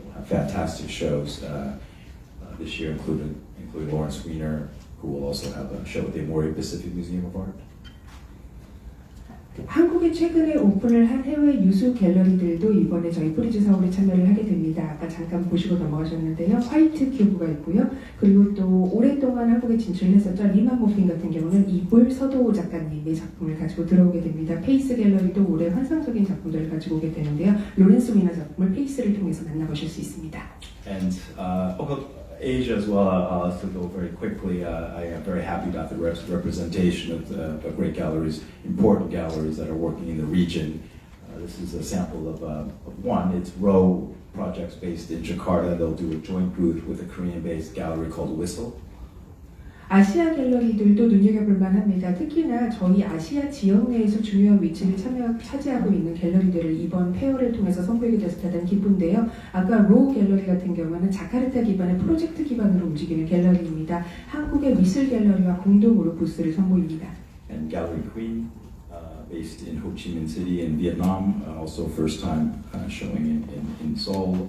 We'll have fantastic shows this year, including Lawrence Weiner, who will also have a show at the Amori Pacific Museum of Art. 한국에 최근에 오픈을 한 해외 유수 갤러리들도 이번에 저희 프리즈 서울에 참여를 하게 됩니다. 아까 잠깐 보시고 넘어가셨는데요. 화이트 큐브가 있고요. 그리고 또 오랫동안 한국에 진출했었죠. 리만 모핀 같은 경우는 이볼 서도호 작가님의 작품을 가지고 들어오게 됩니다. 페이스 갤러리도 올해 환상적인 작품들을 가지고 오게 되는데요. 로렌스 위너 작품을 페이스를 통해서 만나보실 수 있습니다. And Asia as well, I'll also go very quickly. I am very happy about the representation of great galleries, important galleries that are working in the region. This is a sample of one. It's Row Projects based in Jakarta. They'll do a joint booth with a Korean-based gallery called Whistle. 아시아 갤러리들도 눈여겨볼 만합니다. 특히나 저희 아시아 지역 내에서 중요한 위치를 차지하고 있는 갤러리들을 이번 페어를 통해서 선보이게 돼서 대단히 기쁜데요. 아까 로우 갤러리 같은 경우는 자카르타 기반의 프로젝트 기반으로 움직이는 갤러리입니다. 한국의 미술 갤러리와 공동으로 부스를 선보입니다. And Gallery Queen, based in Ho Chi Minh City in Vietnam, also first time showing in Seoul.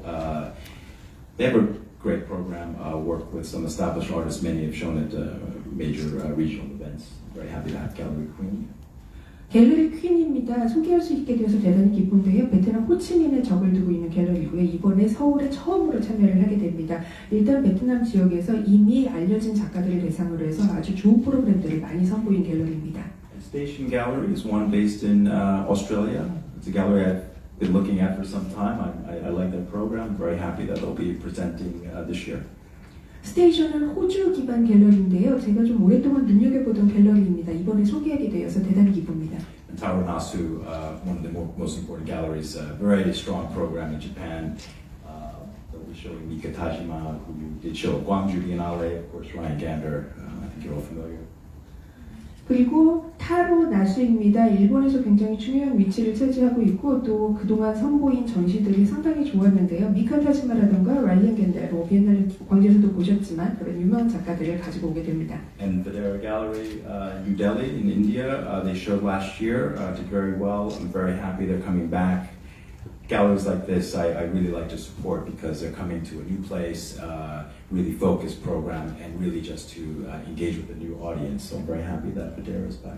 They have a great program, work with some established artists. Many have shown at major regional events. Very happy to have Gallery Queen. 갤러리 퀸입니다. 소개할 수 있게 되어서 대단히 기쁜데요. 베트남 호치민에 적을 두고 있는 갤러리고요. 이번에 서울에 처음으로 참여를 하게 됩니다. 일단 베트남 지역에서 이미 알려진 작가들을 대상으로 해서 아주 좋은 프로그램들을 많이 선보인 갤러리입니다. And Station Gallery is one based in Australia. It's a gallery I've been looking at for some time. I like their program. I'm very happy that they'll be presenting this year. 스테이션은 호주 기반 갤러리인데요. 제가 좀 오랫동안 눈여겨보던 갤러리입니다. 이번에 소개하게 되어서 대단히 기쁩니다. And Taro Nasu, one of the most important galleries, a very strong program in Japan. They'll be showing Mika Tajima, who did show Gwangju Biennale, of course Ryan Gander, I think you're all familiar. 그리고 타로 나수입니다. 일본에서 굉장히 중요한 위치를 차지하고 있고 또 그동안 선보인 전시들이 상당히 좋았는데요. 미카 타지마라던가 라이언 겐데로 비엔날레 광주에서도 보셨지만 그런 유명한 작가들을 가지고 오게 됩니다. And Videra Gallery, New Delhi in India, they showed last year, did very well. I'm very happy they're coming back. Galleries like this I really like to support because they're coming to a new place, really focused program, and really just to engage with a new audience. So I'm very happy that Videra is back.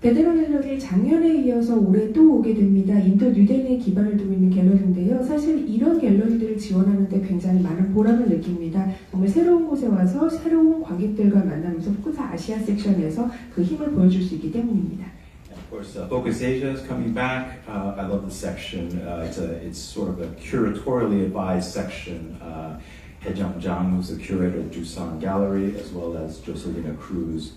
베데라 갤러리 작년에 이어서 올해 또 오게 됩니다. 인도 뉴델리에 기반을 두고 있는 갤러리인데요. 사실 이런 갤러리들을 지원하는데 굉장히 많은 보람을 느낍니다. 정말 새로운 곳에 와서 새로운 관객들과 만나면서 포커스 아시아 섹션에서 그 힘을 보여줄 수 있기 때문입니다. And of course, Focus Asia is coming back. I love the section. It's sort of a curatorially advised section. He Jung-jang, who's the curator of Jusan Gallery, as well as Joselina Cruz,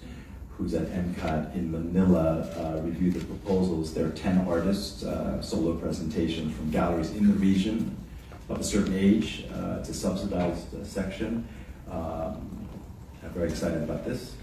who's at MCAT in Manila, reviewed the proposals. There are 10 artists, solo presentations from galleries in the region of a certain age. It's a subsidized section. I'm very excited about this.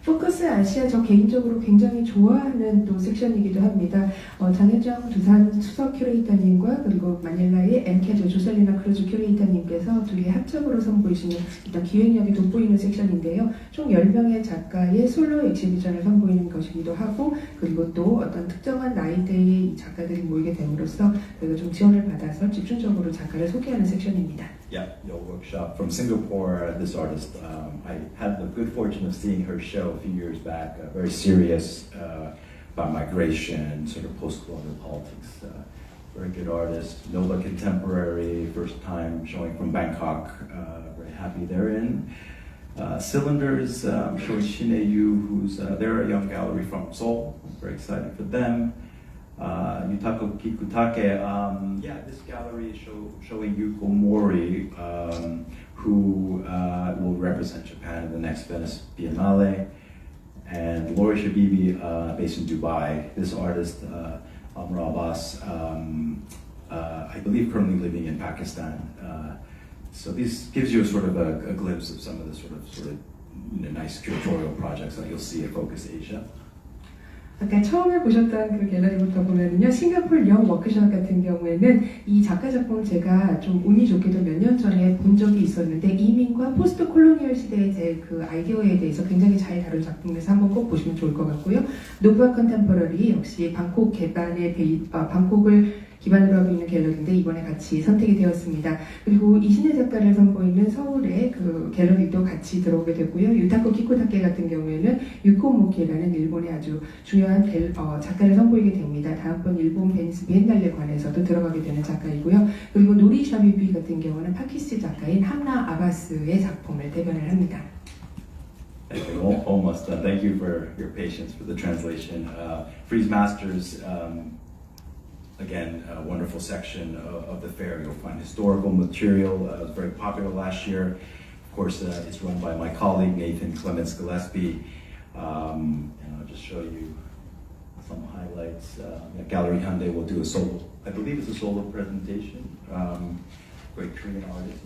포커스 아시아 저 개인적으로 굉장히 좋아하는 또 섹션이기도 합니다. 장혜정 두산 수석 큐레이터님과 그리고 마닐라의 MCAT 조셀리나 크루즈 큐레이터님께서 둘이 합작으로 선보이시는 일단 기획력이 돋보이는 섹션인데요. 총 10명의 작가의 솔로 엑시비전을 선보이는 것이기도 하고 그리고 또 어떤 특정한 나이대의 작가들이 모이게 됨으로써 저희가 좀 지원을 받아서 집중적으로 작가를 소개하는 섹션입니다. Yeah, Yo Workshop from Singapore. This artist, I had the good fortune of seeing her show a few years back. Very serious about migration, sort of post-colonial politics. Very good artist. Nova Contemporary, first time showing from Bangkok. Very happy they're in. Cylinders, showing Shine Yu, who's they're a young gallery from Seoul. I'm very excited for them. Yutaka Kikutake, yeah, this gallery is showing Yuko Mori, who will represent Japan in the next Venice Biennale, and Lori Shabibi, based in Dubai. This artist, Amra Abbas, I believe currently living in Pakistan. So this gives you a sort of a glimpse of some of the sort of nice curatorial projects that you'll see at Focus Asia. 아까 처음에 보셨던 그 갤러리부터 보면은요, 싱가포르 영 워크숍 같은 경우에는 이 작가 작품 제가 좀 운이 좋게도 몇 년 전에 본 적이 있었는데 이민과 포스트 콜로니얼 시대의 제 그 아이디어에 대해서 굉장히 잘 다룬 작품에서 한번 꼭 보시면 좋을 것 같고요. 노브아 컨템포러리 역시 방콕 개반의 방콕을 기반으로 하고 있는 갤러리인데 이번에 같이 선택이 되었습니다. 그리고 이신혜 작가를 선보이는 서울의 그 갤러리도 같이 들어오게 됐고요. 유타코 키코타케 같은 경우에는 유코모키라는 일본의 아주 중요한 작가를 선보이게 됩니다. 다음번 일본 베니스 비엔날레 관에서도 들어가게 되는 작가이고요. 그리고 노리 샤비비 같은 경우는 파키스탄 작가인 함나 아바스의 작품을 대변을 합니다. Thank you. Almost. Thank you for your patience for the translation. Frieze Masters, again, a wonderful section of the fair. You'll find historical material. It was very popular last year. Of course, it's run by my colleague Nathan Clements Gillespie. And I'll just show you some highlights. Gallery Hyundai will do a solo, I believe it's a solo presentation. Great Korean artist,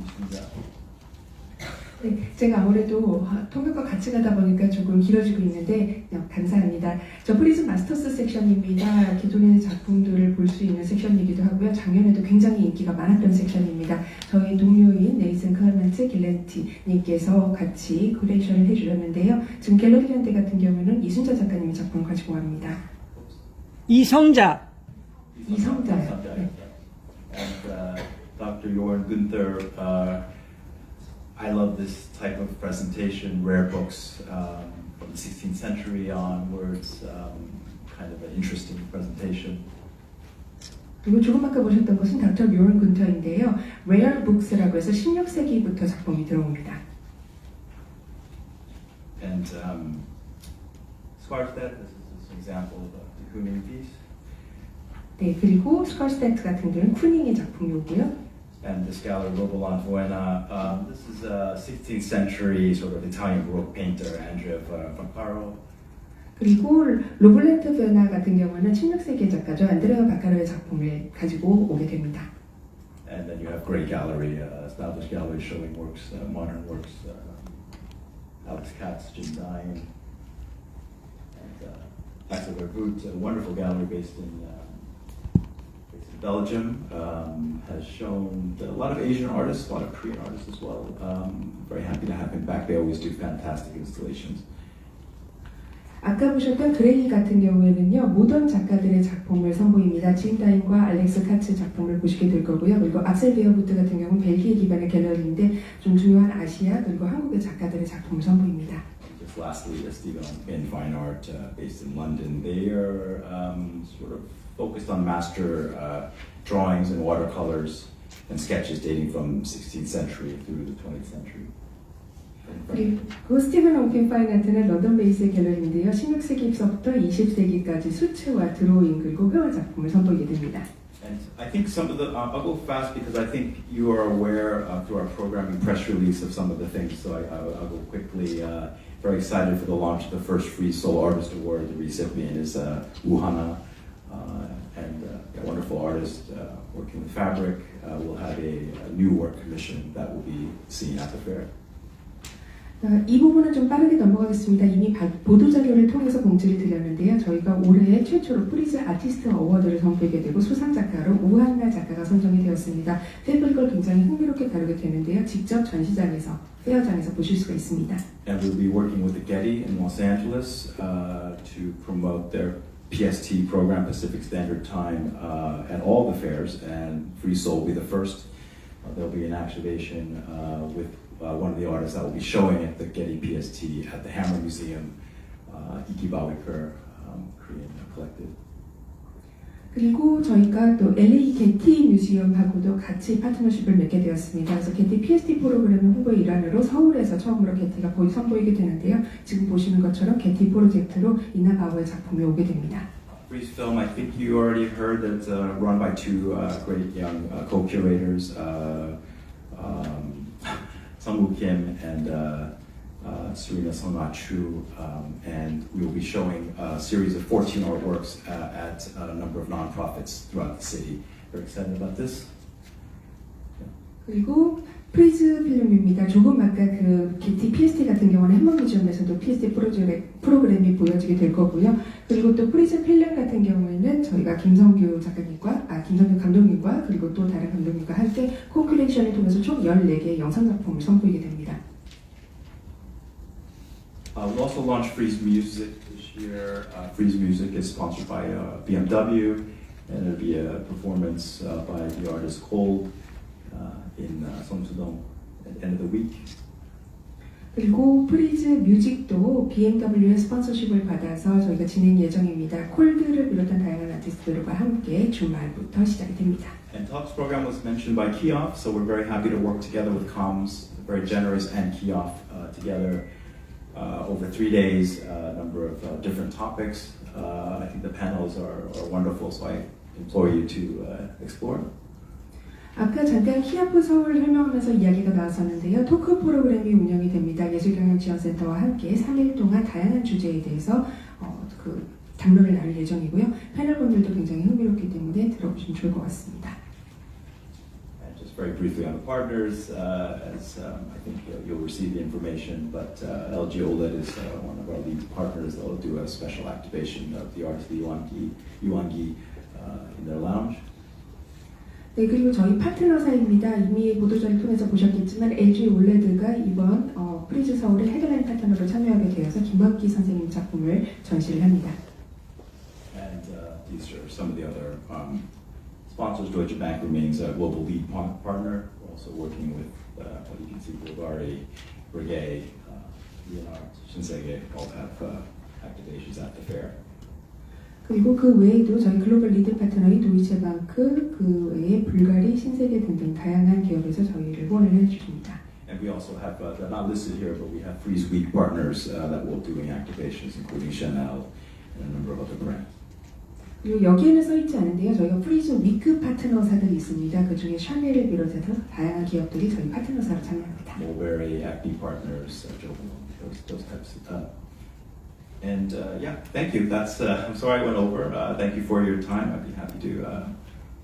Lee 네, 제가 아무래도 통역과 같이 가다 보니까 조금 길어지고 있는데 감사합니다. 저 프리즘 마스터스 섹션입니다. 기존의 작품들을 볼 수 있는 섹션이기도 하고요. 작년에도 굉장히 인기가 많았던 섹션입니다. 저희 동료인 네이슨 클레멘트 길렌티님께서 같이 큐레이션을 해주셨는데요. 지금 갤러리 현대 같은 경우는 이순자 작가님의 작품을 가지고 갑니다. 이성자. 이성자요. 네. And Dr. Jorn Gunther, I love this type of presentation, rare books from the 16th century onwards, kind of an interesting presentation. 그리고 조금 아까 보셨던 것은 닥터 요런 군터인데요. Rare Books라고 해서 16세기부터 작품이 들어옵니다. And Skarstedt, this is an example of the Kuning piece. 네, 그리고 스컬스테트 같은 경우는 쿠닝의 작품이고요. And this gallery, Robolant Buena, this is a 16th century sort of Italian Baroque painter, Andrea Vaccaro. 그리고 로블렌트 베나 같은 경우는 16세기 작가죠. 안드레아 바카로의 작품을 가지고 오게 됩니다. And then you have great gallery, established gallery showing works, modern works, Alex Katz, Jim Dine, and Axel Vervoet, a wonderful gallery based in Belgium, has shown a lot of Asian artists, a lot of Korean artists as well. Very happy to have him back. They always do fantastic installations. 아까 보셨던 그레이 같은 경우에는요, 모던 작가들의 작품을 선보입니다. 짐 다인과 알렉스 카츠 작품을 보시게 될 거고요. 그리고 악셀 베어부트 같은 경우는 벨기에 기반의 갤러리인데 좀 중요한 아시아 그리고 한국의 작가들의 작품을 선보입니다. Just lastly, Stephen in Fine Art, based in London. They are sort of focused on master drawings and watercolors and sketches dating from 16th century through the 20th century. 그리고 스티븐 옹킨 파인아트는 런던 베이스의 갤러리인데요. 16세기부터 20세기까지 수채화, 드로잉 그리고 회화 작품을 선보이게 됩니다. And I think some of the, I'll go fast because I think you are aware through our programming press release of some of the things, so I'll go quickly. Very excited for the launch of the first Free Solo Artist Award. The recipient is Wuhana, and a wonderful artist working with fabric. We'll have a new work commission that will be seen at the fair. 이 부분은 좀 빠르게 넘어가겠습니다. 이미 보도자료를 통해서 공지를 드렸는데요. 저희가 올해 최초로 프리즈 아티스트 어워드를 선보이게 되고 수상작가로 우한나 작가가 선정이 되었습니다. 페이블걸 굉장히 흥미롭게 다루게 되는데요. 직접 전시장에서, 페어장에서 보실 수가 있습니다. And we'll be working with the Getty in Los Angeles to promote their PST program, Pacific Standard Time, at all the fairs, and Free Soul will be the first. There'll be an activation with one of the artists that will be showing at the Getty PST at the Hammer Museum, Iki Bawiker, Korean collective. 그리고 저희가 또 LA 게티 뮤지엄하고도 같이 파트너십을 맺게 되었습니다. 그래서 게티 PST 프로그램 홍보의 일환으로 서울에서 처음으로 게티가 선보이게 되는데요. 지금 보시는 것처럼 게티 프로젝트로 이나 바오의 작품이 오게 됩니다. Freeze Film, I think you already heard that it's run by two great young co-curators, Sung-woo Kim and Serena Song-ah Chu, and we will be showing a series of 14 artworks at a number of nonprofits throughout the city. Very excited about this. 그리고 프리즈 필름입니다. 조금 아까 그 게티 PST 같은 경우는 햄버뮤지엄에서도 PST 프로그램이 보여지게 될 거고요. 그리고 또 프리즈 필름 같은 경우에는 저희가 김성규 감독님과 그리고 또 다른 감독님과 함께 코큐레이션을 통해서 총 14개의 영상 작품을 선보이게 됩니다. We'll also launch Freeze Music this year. Freeze Music is sponsored by BMW, and it'll be a performance by the artist Cold in Seongsu-dong at the end of the week. 그리고 프리즈 뮤직도 BMW의 스폰서십을 받아서 저희가 진행 예정입니다. 콜드를 비롯한 다양한 아티스트들과 함께 주말부터 시작이 됩니다. And Talks program was mentioned by Kioff, so we're very happy to work together with Comms, very generous, and Kioff together over 3 days, a number of different topics. I think the panels are wonderful, so I implore you to explore. 아까 잠깐 키아프 서울 설명하면서 이야기가 나왔었는데요. 토크 프로그램이 운영이 됩니다. 예술경영지원센터와 함께 3일 동안 다양한 주제에 대해서 담론을 나눌 예정이고요. 패널분들도 굉장히 흥미롭기 때문에 들어보시면 좋을 것 같습니다. And just very briefly on the partners, as I think you'll receive the information, but LG OLED is one of our lead partners that will do a special activation of the artist Yuan-gi in their lounge. 네, 그리고 저희 파트너사입니다. 이미 보도자를 통해서 보셨겠지만 LG 올레드가 이번 프리즈 서울의 헤드라인 파트너로 참여하게 되어서 김학기 선생님 작품을 전시를 합니다. And these are some of the other sponsors. Deutsche Bank remains a global lead partner. We're also working with what you can see, Bulgari, Breguet, Leonard, Shinsegae all have activations at the fair. 그리고 그 외에도 저희 글로벌 리드 파트너인 도이체방크, 그 외에 불가리, 신세계 등등 다양한 기업에서 저희를 후원을 해주십니다. And we also have, they're not listed here, but we have Freeze Week partners that will be doing activations, including Chanel and a number of other brands. 그리고 여기에는 써 있지 않은데요. 저희가 프리즈 위크 파트너사들이 있습니다. 그 중에 샤넬을 비롯해서 다양한 기업들이 저희 파트너사로 참여합니다. Mulberry, Acne partners, those types of And yeah, thank you. That's I'm sorry I went over. Thank you for your time. I'd be happy to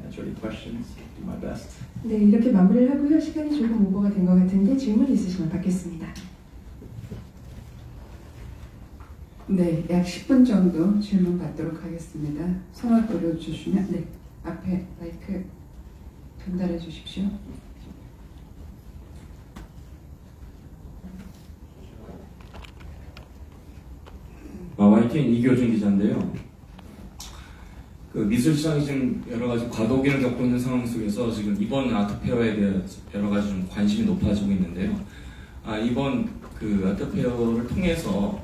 answer any questions. Do my best. 네, 이렇게 마무리를 하고요. 시간이 조금 오버가 된 것 같은데 질문 있으시면 받겠습니다. 네, 약 10분 정도 질문 받도록 하겠습니다. 성을 올려주시면 네, 앞에 마이크 전달해 주십시오. YTN 이교준 기자인데요. 그 미술 시장이 지금 여러 가지 과도기를 겪고 있는 상황 속에서 지금 이번 아트페어에 대해 여러 가지 좀 관심이 높아지고 있는데요. 이번 그 아트페어를 통해서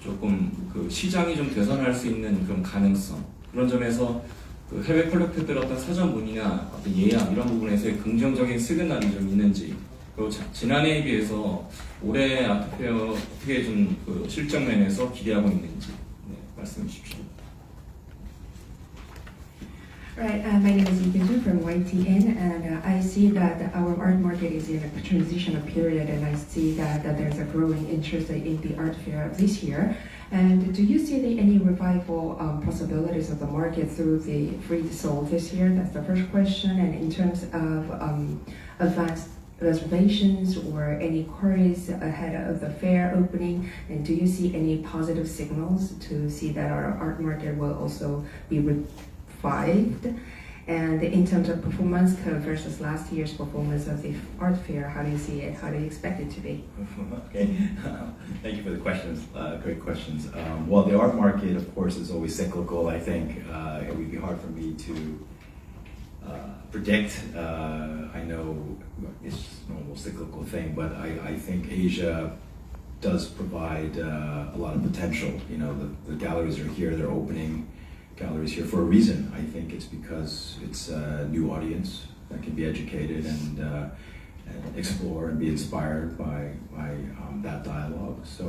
조금 그 시장이 좀 개선할 수 있는 그런 가능성, 그런 점에서 그 해외 컬렉터들 어떤 사전 문의나 어떤 예약 이런 부분에서의 긍정적인 시그널이 좀 있는지, 그리고 지난해에 비해서 올해 아트페어 어떻게 좀 그 실적 면에서 기대하고 있는지 말씀해 주십시오. Right, my name is Lee from YTN, and I see that our art market is in a transitional period, and I see that there's a growing interest in the art fair of this year. And do you see any revival possibilities of the market through the Free Soul this year? That's the first question. And in terms of advanced reservations or any queries ahead of the fair opening, and do you see any positive signals to see that our art market will also be revived? And in terms of performance versus last year's performance of the art fair, how do you see it? How do you expect it to be? Okay, thank you for the questions. Great questions. Well, the art market, of course, is always cyclical. I think it would be hard for me to predict. I know it's just a normal cyclical thing, but I think Asia does provide a lot of potential. You know, the galleries are here, they're opening galleries here for a reason. I think it's because it's a new audience that can be educated and explore and be inspired by that dialogue. So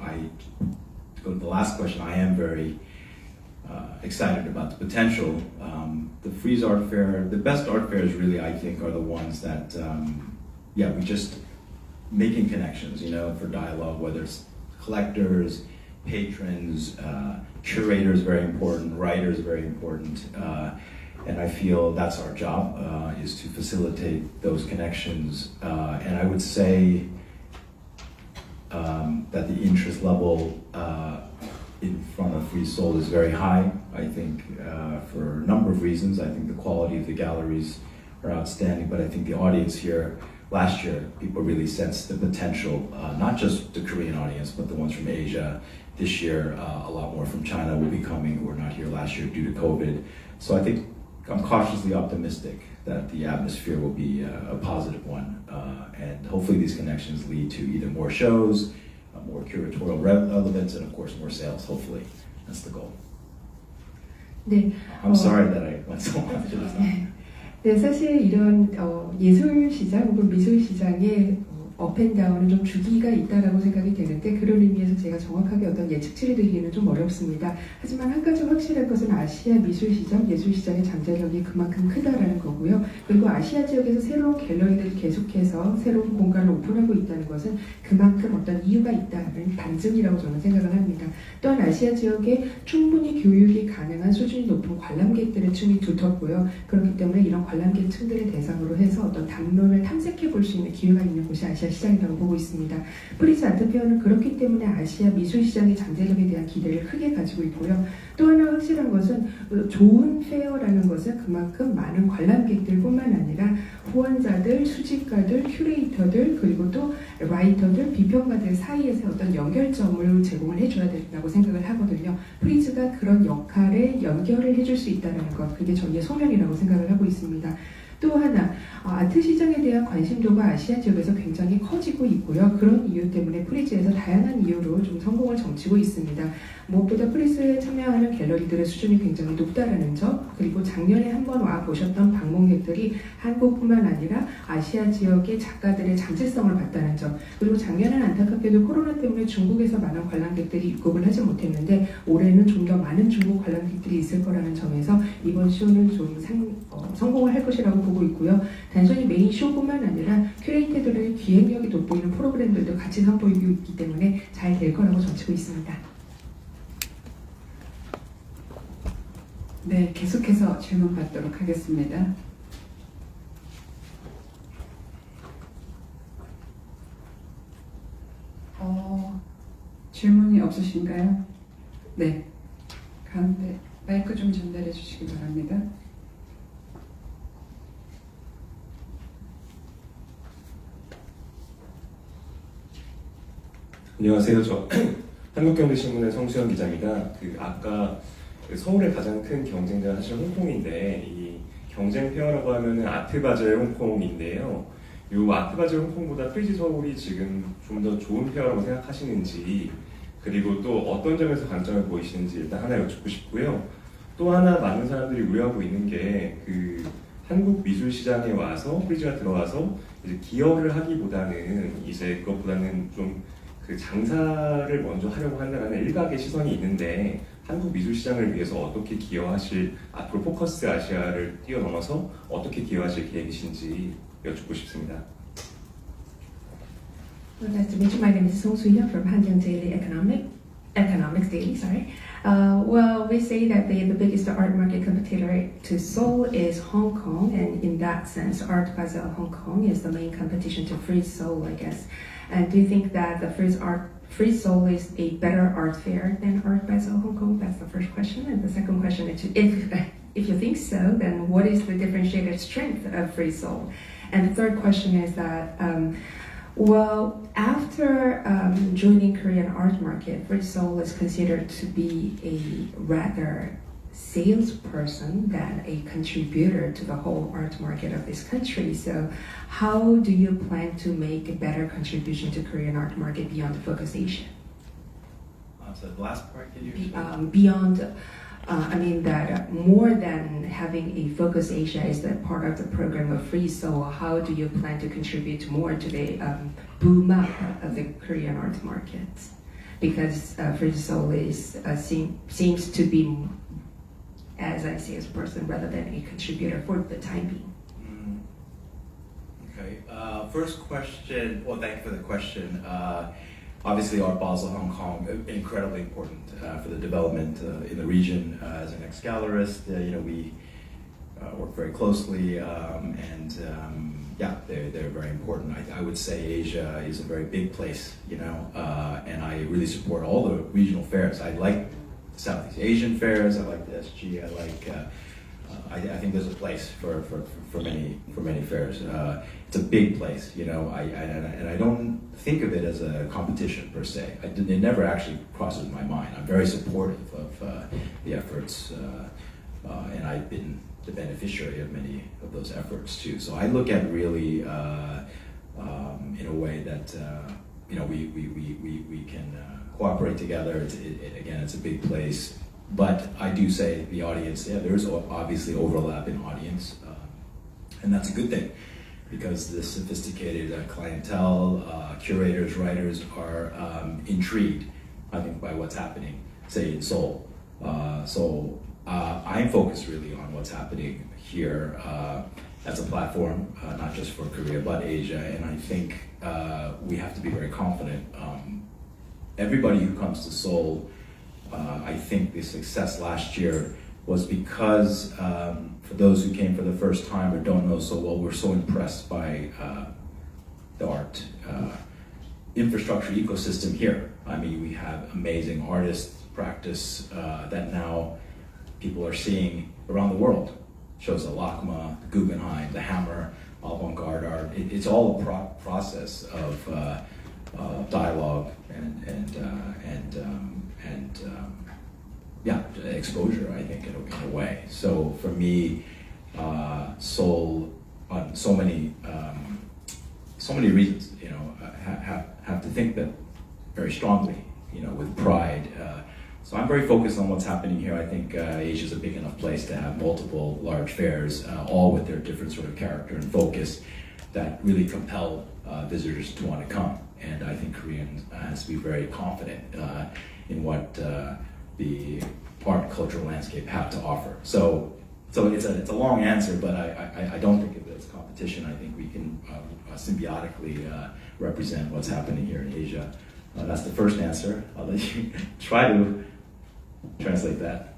to go to the last question, I am very excited about the potential. The Frieze Art Fair, the best art fairs really, I think, are the ones that, we just making connections, you know, for dialogue, whether it's collectors, patrons, curators, very important, writers, very important, and I feel that's our job, is to facilitate those connections. And I would say that the interest level in front of Free Soul is very high. I think for a number of reasons. I think the quality of the galleries are outstanding, but I think the audience here, last year, people really sensed the potential, not just the Korean audience, but the ones from Asia this year, a lot more from China will be coming who were not here last year due to COVID. So I think I'm cautiously optimistic that the atmosphere will be a positive one, and hopefully these connections lead to either more shows, more curatorial relevance, and of course more sales. Hopefully, that's the goal. 네, I'm sorry that I went so much into this. 네, 사실 이런 예술 시장 혹은 미술 시장에 업앤다운은 좀 주기가 있다라고 생각이 되는데 그런 의미에서 제가 정확하게 어떤 예측치를 드리기는 좀 어렵습니다. 하지만 한 가지 확실한 것은 아시아 미술 시장, 예술 시장의 잠재력이 그만큼 크다라는 거고요. 그리고 아시아 지역에서 새로운 갤러리들이 계속해서 새로운 공간을 오픈하고 있다는 것은 그만큼 어떤 이유가 있다는 반증이라고 저는 생각을 합니다. 또한 아시아 지역에 충분히 교육이 가능한 수준이 높은 관람객들의 층이 두텁고요. 그렇기 때문에 이런 관람객층들을 대상으로 해서 어떤 담론을 탐색해 볼 수 있는 기회가 있는 곳이 아시아 시장이라고 보고 있습니다. 프리즈 아트페어는 그렇기 때문에 아시아 미술 시장의 잠재력에 대한 기대를 크게 가지고 있고요. 또 하나 확실한 것은 좋은 페어라는 것은 그만큼 많은 관람객들뿐만 아니라 후원자들, 수집가들, 큐레이터들 그리고 또 라이터들, 비평가들 사이에서 어떤 연결점을 제공을 해줘야 된다고 생각을 하거든요. 프리즈가 그런 역할에 연결을 해줄 수 있다는 것, 그게 저희의 소명이라고 생각을 하고 있습니다. 또 하나, 아트 시장에 대한 관심도가 아시아 지역에서 굉장히 커지고 있고요. 그런 이유 때문에 프리즈에서 다양한 이유로 좀 성공을 점치고 있습니다. 무엇보다 프리즈에 참여하는 갤러리들의 수준이 굉장히 높다라는 점, 그리고 작년에 한번 와 보셨던 방문객들이 한국뿐만 아니라 아시아 지역의 작가들의 잠재성을 봤다는 점, 그리고 작년에는 안타깝게도 코로나 때문에 중국에서 많은 관람객들이 입국을 하지 못했는데 올해는 좀 더 많은 중국 관람객들이 있을 거라는 점에서 이번 쇼는 좀 성공을 할 것이라고 보고 있고요. 단순히 메인 쇼뿐만 아니라 큐레이터들의 기획력이 돋보이는 프로그램들도 같이 선보이고 있기 때문에 잘 될 거라고 점치고 있습니다. 네, 계속해서 질문 받도록 하겠습니다. 질문이 없으신가요? 네, 가운데 마이크 좀 전달해 주시기 바랍니다. 안녕하세요. 저 한국경제신문의 성수현 기자입니다. 아까 서울의 가장 큰 경쟁자 사실 홍콩인데 이 경쟁 페어라고 하면은 아트바젤 홍콩인데요. 이 아트바젤 홍콩보다 프리즈 서울이 지금 좀 더 좋은 페어라고 생각하시는지, 그리고 또 어떤 점에서 강점을 보이시는지 일단 하나 여쭙고 싶고요. 또 하나 많은 사람들이 우려하고 있는 게 한국 미술 시장에 와서 프리즈가 들어와서 이제 기여를 하기보다는 이제 그것보다는 좀 장사를 먼저 하려고 한다는 일각의 시선이 있는데 한국 미술 시장을 위해서 어떻게 기여하실, 앞으로 포커스 아시아를 뛰어넘어서 어떻게 기여하실 계획이신지 여쭙고 싶습니다. Well, nice to meet you. My name is Song Soo-hyun from Hanyang Daily Economics Daily. Sorry. Well, we say that the biggest art market competitor to Seoul is Hong Kong, and in that sense, Art Basel Hong Kong is the main competition to Free Seoul, I guess. And do you think that the Free Seoul is a better art fair than Art Basel Hong Kong? That's the first question. And the second question is, if you think so, then what is the differentiated strength of Free Seoul? And the third question is that, well, after joining Korean art market, Free Seoul is considered to be a rather salesperson than a contributor to the whole art market of this country. So how do you plan to make a better contribution to Korean art market beyond Focus Asia? So the last part, can you Beyond, I mean that more than having a Focus Asia is the part of the program of Free Seoul, how do you plan to contribute more to the boom up of the Korean art market? Because Free Seoul is seems to be, as I say, as a person rather than a contributor for the time being. Okay. First question. Well, thank you for the question. Obviously, Art Basel Hong Kong incredibly important for the development in the region. As an ex-gallerist, we work very closely, and yeah, they're very important. I would say Asia is a very big place, and I really support all the regional fairs. I like Southeast Asian fairs. I like the SG. I like I think there's a place for many fairs. It's a big place, you know. And I don't think of it as a competition per se. It never actually crosses my mind. I'm very supportive of the efforts, and I've been the beneficiary of many of those efforts too. So I look at really in a way that you know we can cooperate together. It's a big place. But I do say the audience, yeah, there's obviously overlap in audience, and that's a good thing because the sophisticated clientele, curators, writers are intrigued, I think, by what's happening, say, in Seoul. So I'm focused really on what's happening here as a platform, not just for Korea, but Asia, and I think we have to be very confident. Everybody who comes to Seoul, I think the success last year was because for those who came for the first time or don't know so well, we're so impressed by the art infrastructure ecosystem here. I mean, we have amazing artists practice that now people are seeing around the world. Shows at LACMA, the Guggenheim, the Hammer, avant-garde art. It's all a process of dialogue and exposure, I think, in a way. So for me, Seoul, on so many reasons, you know, have to think that very strongly, you know, with pride. So I'm very focused on what's happening here. I think Asia is a big enough place to have multiple large fairs, all with their different sort of character and focus that really compel visitors to want to come. And I think Koreans has to be very confident in what the art and cultural landscape have to offer. So it's a long answer, but I don't think of it as competition. I think we can symbiotically represent what's happening here in Asia. That's the first answer. I'll let you try to translate that.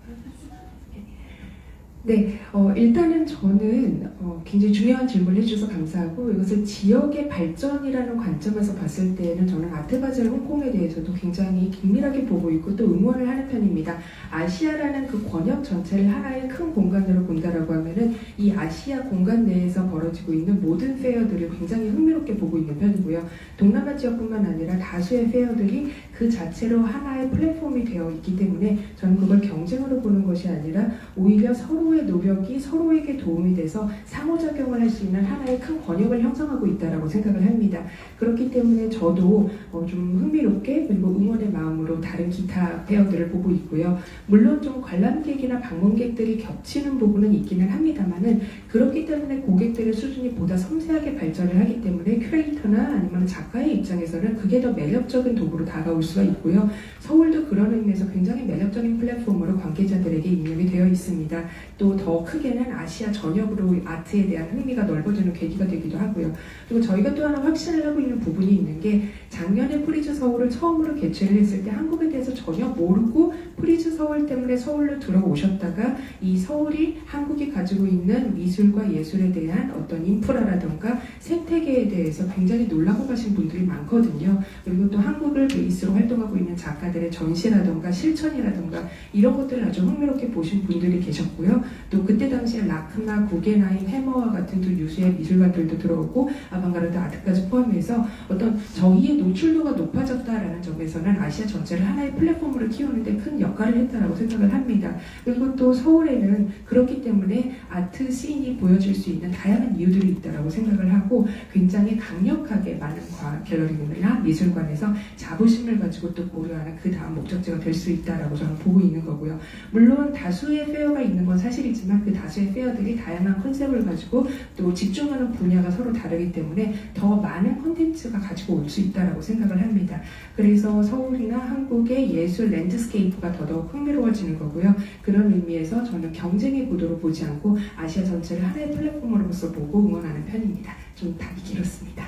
네, 일단은 저는 굉장히 중요한 질문을 해주셔서 감사하고 이것을 지역의 발전이라는 관점에서 봤을 때는 저는 아트바젤 홍콩에 대해서도 굉장히 긴밀하게 보고 있고 또 응원을 하는 편입니다. 아시아라는 그 권역 전체를 하나의 큰 공간으로 본다라고 하면은 이 아시아 공간 내에서 벌어지고 있는 모든 페어들을 굉장히 흥미롭게 보고 있는 편이고요. 동남아 지역뿐만 아니라 다수의 페어들이 그 자체로 하나의 플랫폼이 되어 있기 때문에 저는 그걸 경쟁으로 보는 것이 아니라 오히려 서로의 노력이 서로에게 도움이 돼서 상호작용을 할 수 있는 하나의 큰 권역을 형성하고 있다고 생각을 합니다. 그렇기 때문에 저도 좀 흥미롭게 그리고 응원의 마음으로 다른 기타 페어들을 보고 있고요. 물론 좀 관람객이나 방문객들이 겹치는 부분은 있기는 합니다만은 그렇기 때문에 고객들의 수준이 보다 섬세하게 발전을 하기 때문에 큐레이터나 아니면 작가의 입장에서는 그게 더 매력적인 도구로 다가올 수가 있고요. 서울도 그런 의미에서 굉장히 매력적인 플랫폼으로 관계자들에게 입력이 되어 있습니다. 또 더 크게는 아시아 전역으로 아트에 대한 흥미가 넓어지는 계기가 되기도 하고요. 그리고 저희가 또 하나 확신을 하고 있는 부분이 있는 게 작년에 프리즈 서울을 처음으로 개최를 했을 때 한국에 대해서 전혀 모르고 프리즈 서울 때문에 서울로 들어오셨다가 이 서울이 한국이 가지고 있는 미술과 예술에 대한 어떤 인프라라던가 생태계에 대해서 굉장히 놀라고 가신 분들이 많거든요. 그리고 또 한국을 베이스로 활동하고 있는 작가들의 전시라던가 실천이라던가 이런 것들을 아주 흥미롭게 보신 분들이 계셨고요. 또 그때 당시에 라크나 구겐하임, 해머와 같은 두 유수의 미술관들도 들어오고 아방가르드 아트까지 포함해서 어떤 저희의 노출도가 높아졌다라는 점에서는 아시아 전체를 하나의 플랫폼으로 키우는데 큰 역할을 했다라고 생각을 합니다. 그리고 또 서울에는 그렇기 때문에 아트 씬이 보여질 수 있는 다양한 이유들이 있다라고 생각을 하고 굉장히 강력하게 많은 갤러리나 미술관에서 자부심을 가지고 또 고려하는 그 다음 목적지가 될 수 있다라고 저는 보고 있는 거고요. 물론 다수의 페어가 있는 건 사실이지만 그 다수의 페어들이 다양한 컨셉을 가지고 또 집중하는 분야가 서로 다르기 때문에 더 많은 콘텐츠가 가지고 올 수 있다라고 생각을 합니다. 그래서 서울이나 한국의 예술 랜드스케이프가 더더욱 흥미로워지는 거고요. 그런 의미에서 저는 경쟁의 구도로 보지 않고 아시아 전체를 하나의 플랫폼으로서 보고 응원하는 편입니다. 좀 답이 길었습니다.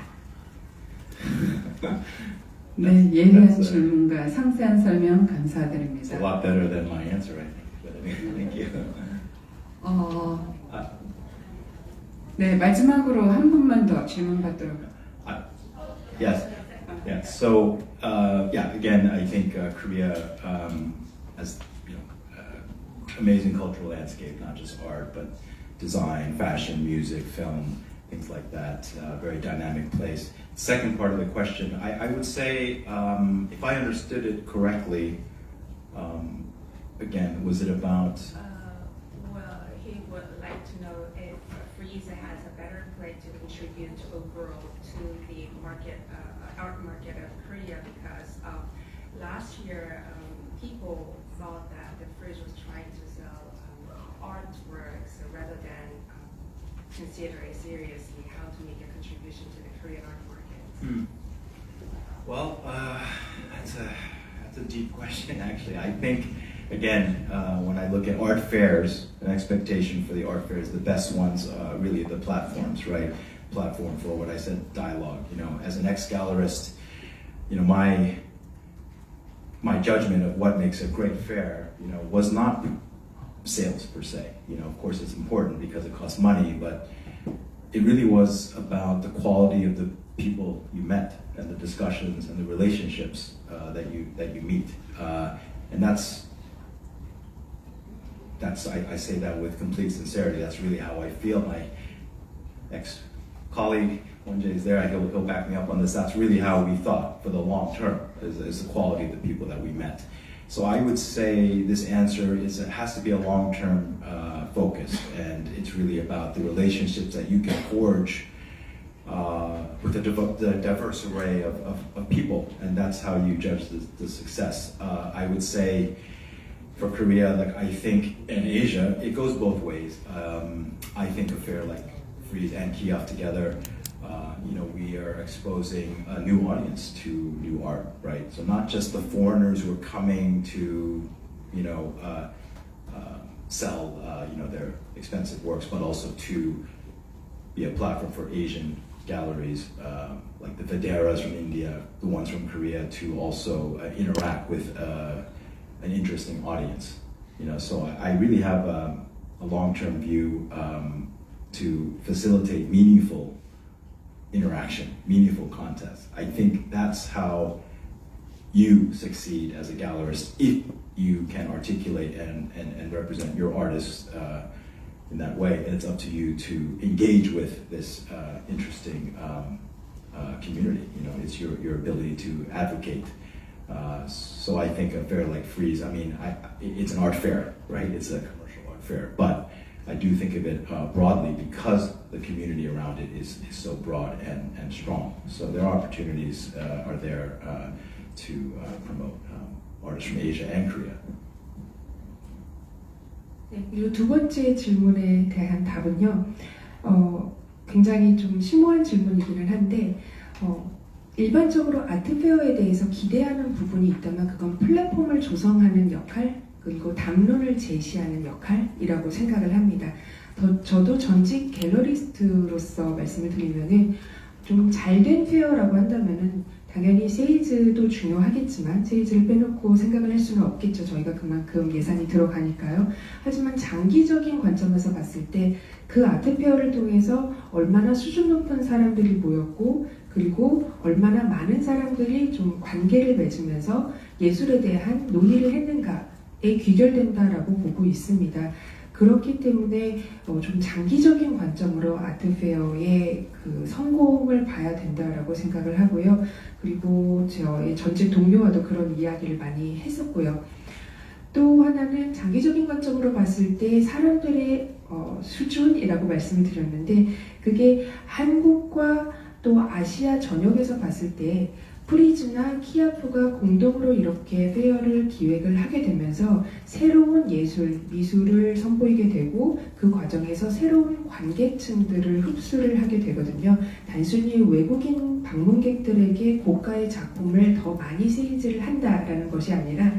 네, 예리한 질문과 상세한 설명 감사드립니다. It's a lot better than my answer, I think. But thank you. 네, 마지막으로 한 분만 더 질문 받도록. Yes. Yeah. So again, I think Korea has amazing cultural landscape, not just art, but design, fashion, music, film, things like that. Very dynamic place. Second part of the question, I would say, if I understood it correctly, again, was it about? Well, he would like to know if Frieze has a better play to contribute overall to the market, art market of Korea, because last year people thought that the Frieze was trying to sell artworks rather than consider seriously how to make a contribution to the Korean art market. Well, that's a deep question, actually. I think, again, when I look at art fairs, an expectation for the art fairs, the best ones, really the platforms, right? Platform for what I said, dialogue. You know, as an ex-gallerist, you know, my judgment of what makes a great fair, you know, was not sales per se. You know, of course it's important because it costs money, but it really was about the quality of the people you met and the discussions and the relationships that you meet, and that's I say that with complete sincerity. That's really how I feel. My ex-colleague, one Jay is there, he'll back me up on this. That's really how we thought for the long term, is the quality of the people that we met. So I would say this answer is, it has to be a long-term focus, and it's really about the relationships that you can forge with the diverse array of people, and that's how you judge the success. I would say for Korea, like I think in Asia, it goes both ways. I think a fair like Frieze and Kiev together, you know, we are exposing a new audience to new art, right? So not just the foreigners who are coming to, you know, sell, you know, their expensive works, but also to be a platform for Asian galleries, like the Videras from India, the ones from Korea, to also interact with an interesting audience. You know, so I really have a long-term view to facilitate meaningful interaction, meaningful contest. I think that's how you succeed as a gallerist, if you can articulate and represent your artists in that way. And it's up to you to engage with this interesting community. You know, it's your ability to advocate. So I think a fair like Frieze, I mean, it's an art fair, right? It's a commercial art fair, but I do think of it broadly because the community around it is so broad and strong. So there are opportunities are there to promote artists from Asia and Korea. 네, 그리고 두 번째 질문에 대한 답은요, 굉장히 좀 심오한 질문이기는 한데, 일반적으로 아트페어에 대해서 기대하는 부분이 있다면 그건 플랫폼을 조성하는 역할, 그리고 담론을 제시하는 역할이라고 생각을 합니다. 저도 전직 갤러리스트로서 말씀을 드리면은 좀 잘된 페어라고 한다면은 당연히 세일즈도 중요하겠지만 세일즈를 빼놓고 생각을 할 수는 없겠죠. 저희가 그만큼 예산이 들어가니까요. 하지만 장기적인 관점에서 봤을 때 그 아트페어를 통해서 얼마나 수준 높은 사람들이 모였고 그리고 얼마나 많은 사람들이 좀 관계를 맺으면서 예술에 대한 논의를 했는가에 귀결된다라고 보고 있습니다. 그렇기 때문에 좀 장기적인 관점으로 아트페어의 그 성공을 봐야 된다라고 생각을 하고요. 그리고 저의 전직 동료와도 그런 이야기를 많이 했었고요. 또 하나는 장기적인 관점으로 봤을 때 사람들의 수준이라고 말씀을 드렸는데 그게 한국과 또 아시아 전역에서 봤을 때 프리즈나 키아프가 공동으로 이렇게 페어를 기획을 하게 되면서 새로운 미술을 선보이게 되고 그 과정에서 새로운 관객층들을 흡수를 하게 되거든요. 단순히 외국인 방문객들에게 고가의 작품을 더 많이 세일즈를 한다라는 것이 아니라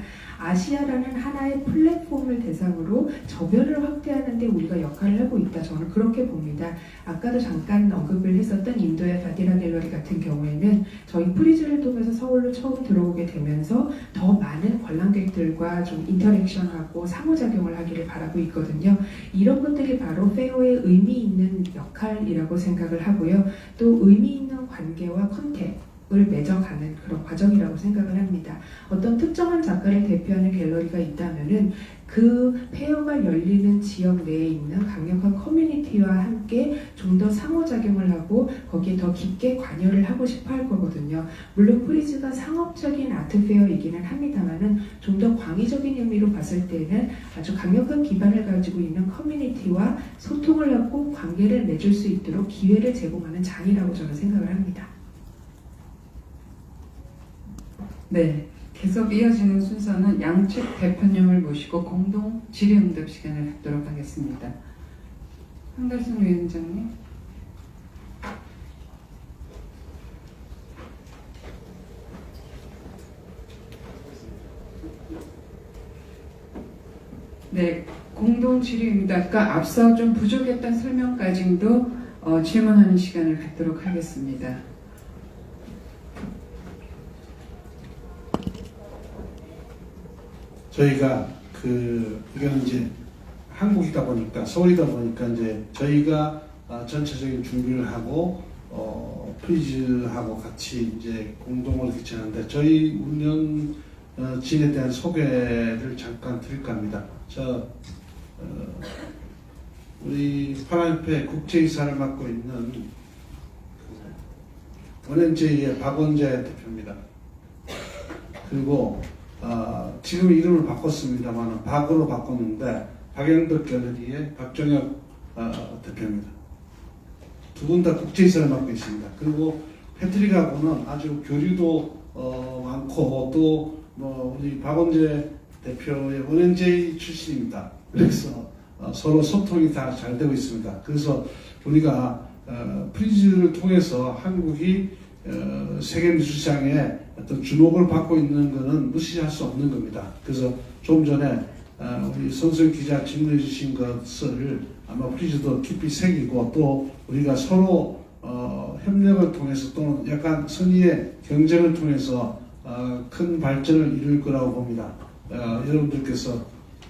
아시아라는 하나의 플랫폼을 대상으로 저변을 확대하는 데 우리가 역할을 하고 있다. 저는 그렇게 봅니다. 아까도 잠깐 언급을 했었던 인도의 바디라 갤러리 같은 경우에는 저희 프리즈를 통해서 서울로 처음 들어오게 되면서 더 많은 관람객들과 좀 인터랙션하고 상호작용을 하기를 바라고 있거든요. 이런 것들이 바로 페어의 의미 있는 역할이라고 생각을 하고요. 또 의미 있는 관계와 컨택 을 맺어가는 그런 과정이라고 생각을 합니다. 어떤 특정한 작가를 대표하는 갤러리가 있다면은 그 페어가 열리는 지역 내에 있는 강력한 커뮤니티와 함께 좀 더 상호작용을 하고 거기에 더 깊게 관여를 하고 싶어 할 거거든요. 물론 프리즈가 상업적인 아트페어이기는 합니다만은 좀 더 광의적인 의미로 봤을 때는 아주 강력한 기반을 가지고 있는 커뮤니티와 소통을 하고 관계를 맺을 수 있도록 기회를 제공하는 장이라고 저는 생각을 합니다. 네, 계속 이어지는 순서는 양측 대표님을 모시고 공동 질의응답 시간을 갖도록 하겠습니다. 황달성 위원장님. 네, 공동 질의응답과 앞서 좀 부족했던 설명까지도 질문하는 시간을 갖도록 하겠습니다. 저희가 이건 이제 한국이다 보니까 서울이다 보니까 이제 저희가 전체적인 준비를 하고 프리즈하고 같이 이제 공동으로 개최하는데 저희 운영진에 대한 소개를 잠깐 드릴까 합니다. 우리 파라림픽 국제이사를 맡고 있는 원앤제이의 박원재 대표입니다. 그리고 지금 이름을 바꿨습니다만 박으로 바꿨는데 박영덕 갤러리의 박정혁 대표입니다. 두 분 다 국제이사를 맡고 있습니다. 그리고 패트릭하고는 아주 교류도 많고 또 우리 박원재 대표의 원앤제이 출신입니다. 그래서 서로 소통이 다 잘 되고 있습니다. 그래서 우리가 프리즈를 통해서 한국이 세계 미술시장에 어떤 주목을 받고 있는 것은 무시할 수 없는 겁니다. 그래서 좀 전에 우리 손수영 기자 질문해 주신 것을 아마 프리즈도 깊이 새기고 또 우리가 서로 협력을 통해서 또는 약간 선의의 경쟁을 통해서 큰 발전을 이룰 거라고 봅니다. 여러분들께서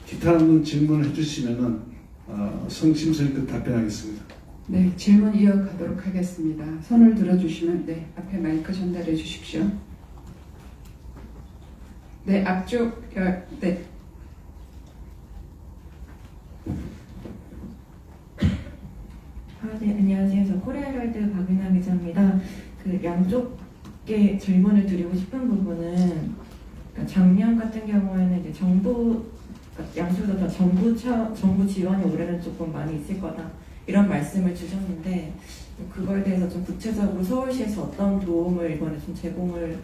기타 없는 질문을 해주시면은 성심성의껏 답변하겠습니다. 네, 질문 이어가도록 하겠습니다. 손을 들어주시면 네, 앞에 마이크 전달해 주십시오. 네, 앞쪽 네. 네, 안녕하세요. 저 코리아헤럴드 박윤아 기자입니다. 양쪽에 질문을 드리고 싶은 부분은 작년 같은 경우에는 이제 양쪽에서 다 정부 지원이 올해는 조금 많이 있을 거다 이런 말씀을 주셨는데 그거에 대해서 좀 구체적으로 서울시에서 어떤 도움을 이번에 좀 제공을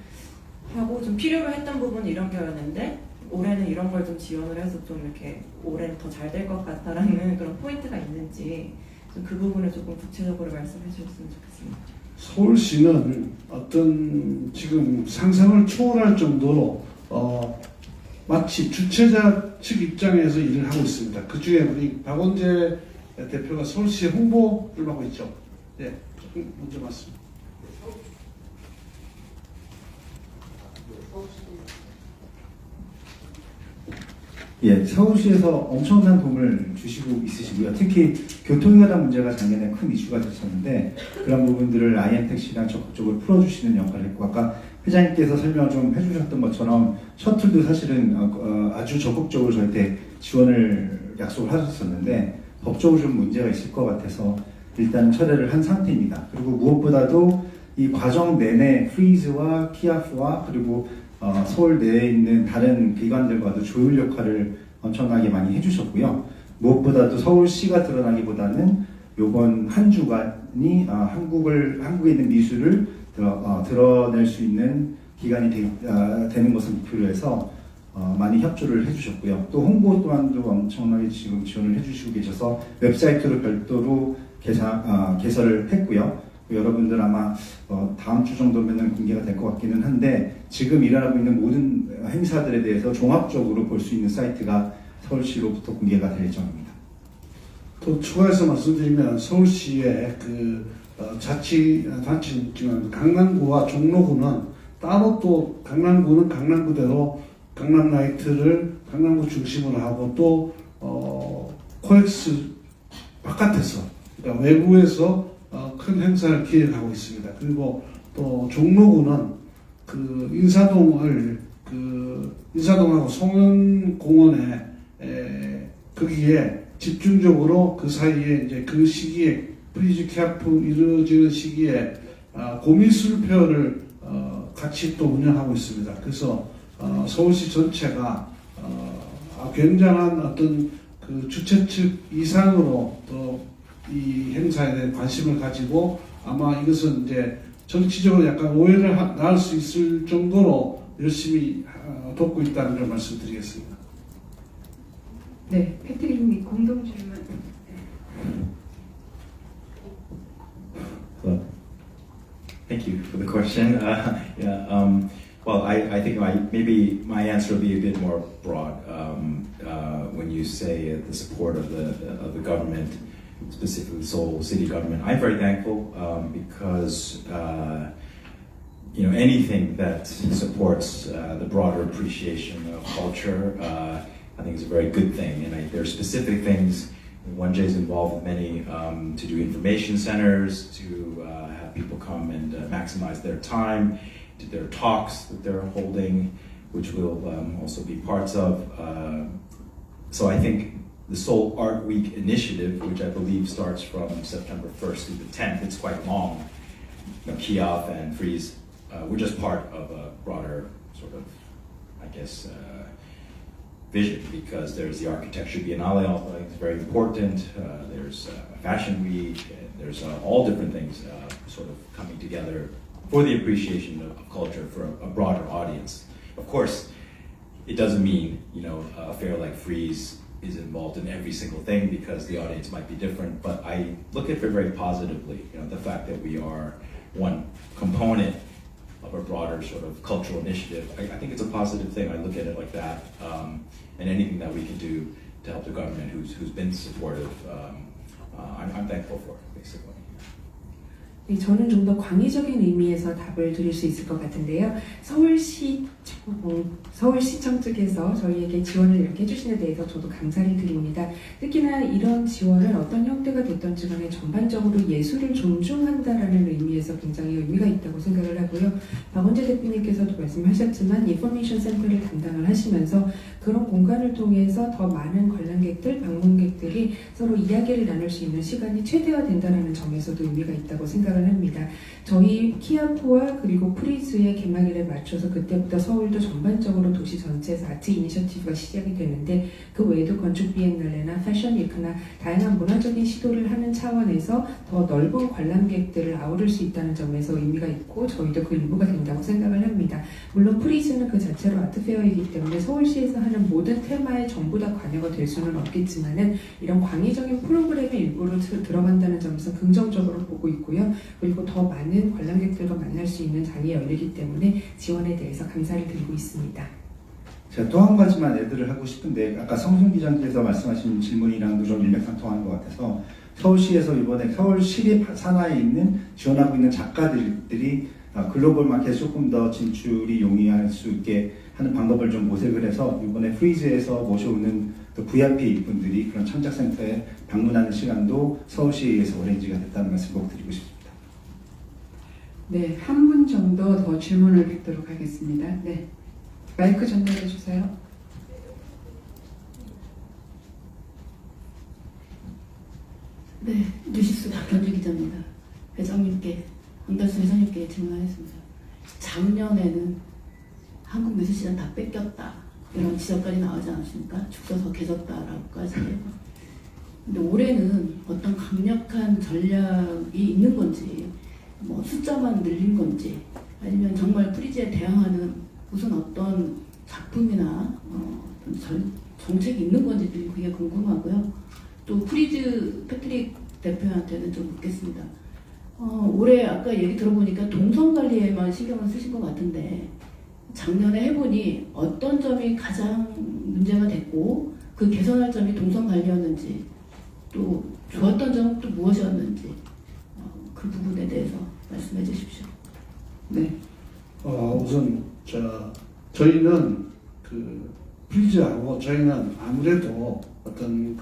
하고 좀 필요로 했던 부분이 이런 거였는데 올해는 이런 걸 좀 지원을 해서 좀 이렇게 올해는 더 잘 될 것 같다라는 그런 포인트가 있는지 좀 그 부분을 조금 구체적으로 말씀해 주셨으면 좋겠습니다. 서울시는 어떤 지금 상상을 초월할 정도로 마치 주최자 측 입장에서 일을 하고 있습니다. 그 중에 우리 박원재 대표가 서울시 홍보를 하고 있죠. 네, 조금 먼저 말씀. 예, 서울시에서 엄청난 도움을 주시고 있으시고요. 특히 교통이가다 문제가 작년에 큰 이슈가 됐었는데 그런 부분들을 IM택시랑 적극적으로 풀어주시는 역할을 했고 아까 회장님께서 설명 좀 해주셨던 것처럼 셔틀도 사실은 아주 적극적으로 저희한테 지원을 약속을 하셨었는데 법적으로 좀 문제가 있을 것 같아서 일단 철회를 한 상태입니다. 그리고 무엇보다도 이 과정 내내 프리즈와 키아프와 그리고 서울 내에 있는 다른 기관들과도 조율 역할을 엄청나게 많이 해주셨고요. 무엇보다도 서울시가 드러나기보다는 이번 한 주간이 한국에 있는 미술을 드러낼 수 있는 기간이 되는 것을 목표로 해서 많이 협조를 해주셨고요. 또 홍보 또한도 엄청나게 지금 지원을 해주시고 계셔서 웹사이트로 별도로 개설을 했고요. 여러분들 아마 다음 주 정도면 공개가 될 것 같기는 한데 지금 일어나고 있는 모든 행사들에 대해서 종합적으로 볼 수 있는 사이트가 서울시로부터 공개가 될 예정입니다. 또 추가해서 말씀드리면 서울시의 자치단체는 있지만 강남구와 종로구는 따로 또 강남구는 강남구대로 강남라이트를 강남구 중심으로 하고 또 코엑스 바깥에서 그러니까 외부에서 큰 행사를 기획하고 있습니다. 그리고 또 종로구는 인사동을 그 인사동하고 송원공원에 거기에 집중적으로 그 사이에 이제 그 시기에 프리즈 케아프 이루어지는 시기에 고미술표를 같이 또 운영하고 있습니다. 그래서 서울시 전체가 굉장한 어떤 그 주최 측 이상으로 또 이 행사에 대한 관심을 가지고 아마 이것은 이제 정치적으로 약간 오해를 낳을 수 있을 정도로 열심히 돕고 있다는 걸 말씀드리겠습니다. 네, 패트릭님 공동 질문. Hello. Thank you for the question. Well, I think maybe my answer will be a bit more broad when you say the support of the government, specifically Seoul City government. I'm very thankful because anything that supports the broader appreciation of culture, I think is a very good thing. And there are specific things. 1J is involved with many to do information centers, to have people come and maximize their time, to their talks that they're holding, which we'll also be parts of. So I think the Seoul Art Week initiative, which I believe starts from September 1st through the 10th, it's quite long. Kiev and Freeze, we're just part of a broader sort of, I guess, vision, because there's the Architecture Biennale, I think is very important. There's Fashion Week, and there's all different things sort of coming together for the appreciation of culture for a broader audience. Of course, it doesn't mean a fair like Freeze is involved in every single thing, because the audience might be different. But I look at it very positively. The fact that we are one component of a broader sort of cultural initiative. I think it's a positive thing. I look at it like that, and anything that we can do to help the government, who's been supportive, I'm thankful for, basically. 네, 저는 좀 더 광의적인 의미에서 답을 드릴 수 있을 것 같은데요. 서울시청 측에서 저희에게 지원을 이렇게 해주시는 데 대해서 저도 감사를 드립니다. 특히나 이런 지원은 어떤 형태가 됐던지 간에 전반적으로 예술을 존중한다라는 의미에서 굉장히 의미가 있다고 생각을 하고요. 박원재 대표님께서도 말씀하셨지만 인포메이션 센터를 담당을 하시면서 그런 공간을 통해서 더 많은 관람객들, 방문객들이 서로 이야기를 나눌 수 있는 시간이 최대화된다는 점에서도 의미가 있다고 생각을 합니다. 저희 키아프와 그리고 프리즈의 개막일에 맞춰서 그때부터 서울도 전반적으로 도시 전체에서 아트 이니셔티브가 시작이 되는데, 그 외에도 건축 비엔날레나 패션 위크나 다양한 문화적인 시도를 하는 차원에서 더 넓은 관람객들을 아우를 수 있다는 점에서 의미가 있고 저희도 그 일부가 된다고 생각을 합니다. 물론 프리즈는 그 자체로 아트페어이기 때문에 서울시에서 하는 모든 테마에 전부 다 관여가 될 수는 없겠지만은 이런 광의적인 프로그램의 일부로 들어간다는 점에서 긍정적으로 보고 있고요. 그리고 더 많은 관람객들과 만날 수 있는 장이 열리기 때문에 지원에 대해서 감사를 드리고 있습니다. 제가 또 한 가지만 애들을 하고 싶은데, 아까 성순 기자님께서 말씀하신 질문이랑도 좀 일맥상통하는 것 같아서, 서울시에서 이번에 서울시립 산하에 있는 지원하고 있는 작가들이 글로벌 마켓에 조금 더 진출이 용이할 수 있게 하는 방법을 좀 모색을 해서 이번에 프리즈에서 모셔오는 또 VIP 분들이 그런 창작센터에 방문하는 시간도 서울시에서 어레인지가 됐다는 말씀 꼭 드리고 싶습니다. 네, 한 분 정도 더 질문을 뵙도록 하겠습니다. 네, 마이크 전달해 주세요. 네, 뉴시스 박현주 기자입니다. 안달수 회장님께 질문하겠습니다. 작년에는 한국 미술시장 다 뺏겼다, 이런 지적까지 나오지 않았습니까? 죽 서서 개졌다라고까지. 근데 올해는 어떤 강력한 전략이 있는 건지, 뭐 숫자만 늘린 건지, 아니면 정말 프리즈에 대항하는 무슨 어떤 작품이나 어떤 정책이 있는 건지 그게 궁금하고요. 또 프리즈 패트릭 대표한테는 좀 묻겠습니다. 올해 아까 얘기 들어보니까 동선 관리에만 신경을 쓰신 것 같은데, 작년에 해보니 어떤 점이 가장 문제가 됐고 그 개선할 점이 동선 관리였는지, 또 좋았던 점은 또 무엇이었는지, 그 부분에 대해서 말씀해 주십시오. 네. 우선 저희는 그 프리즈하고 저희는 아무래도 어떤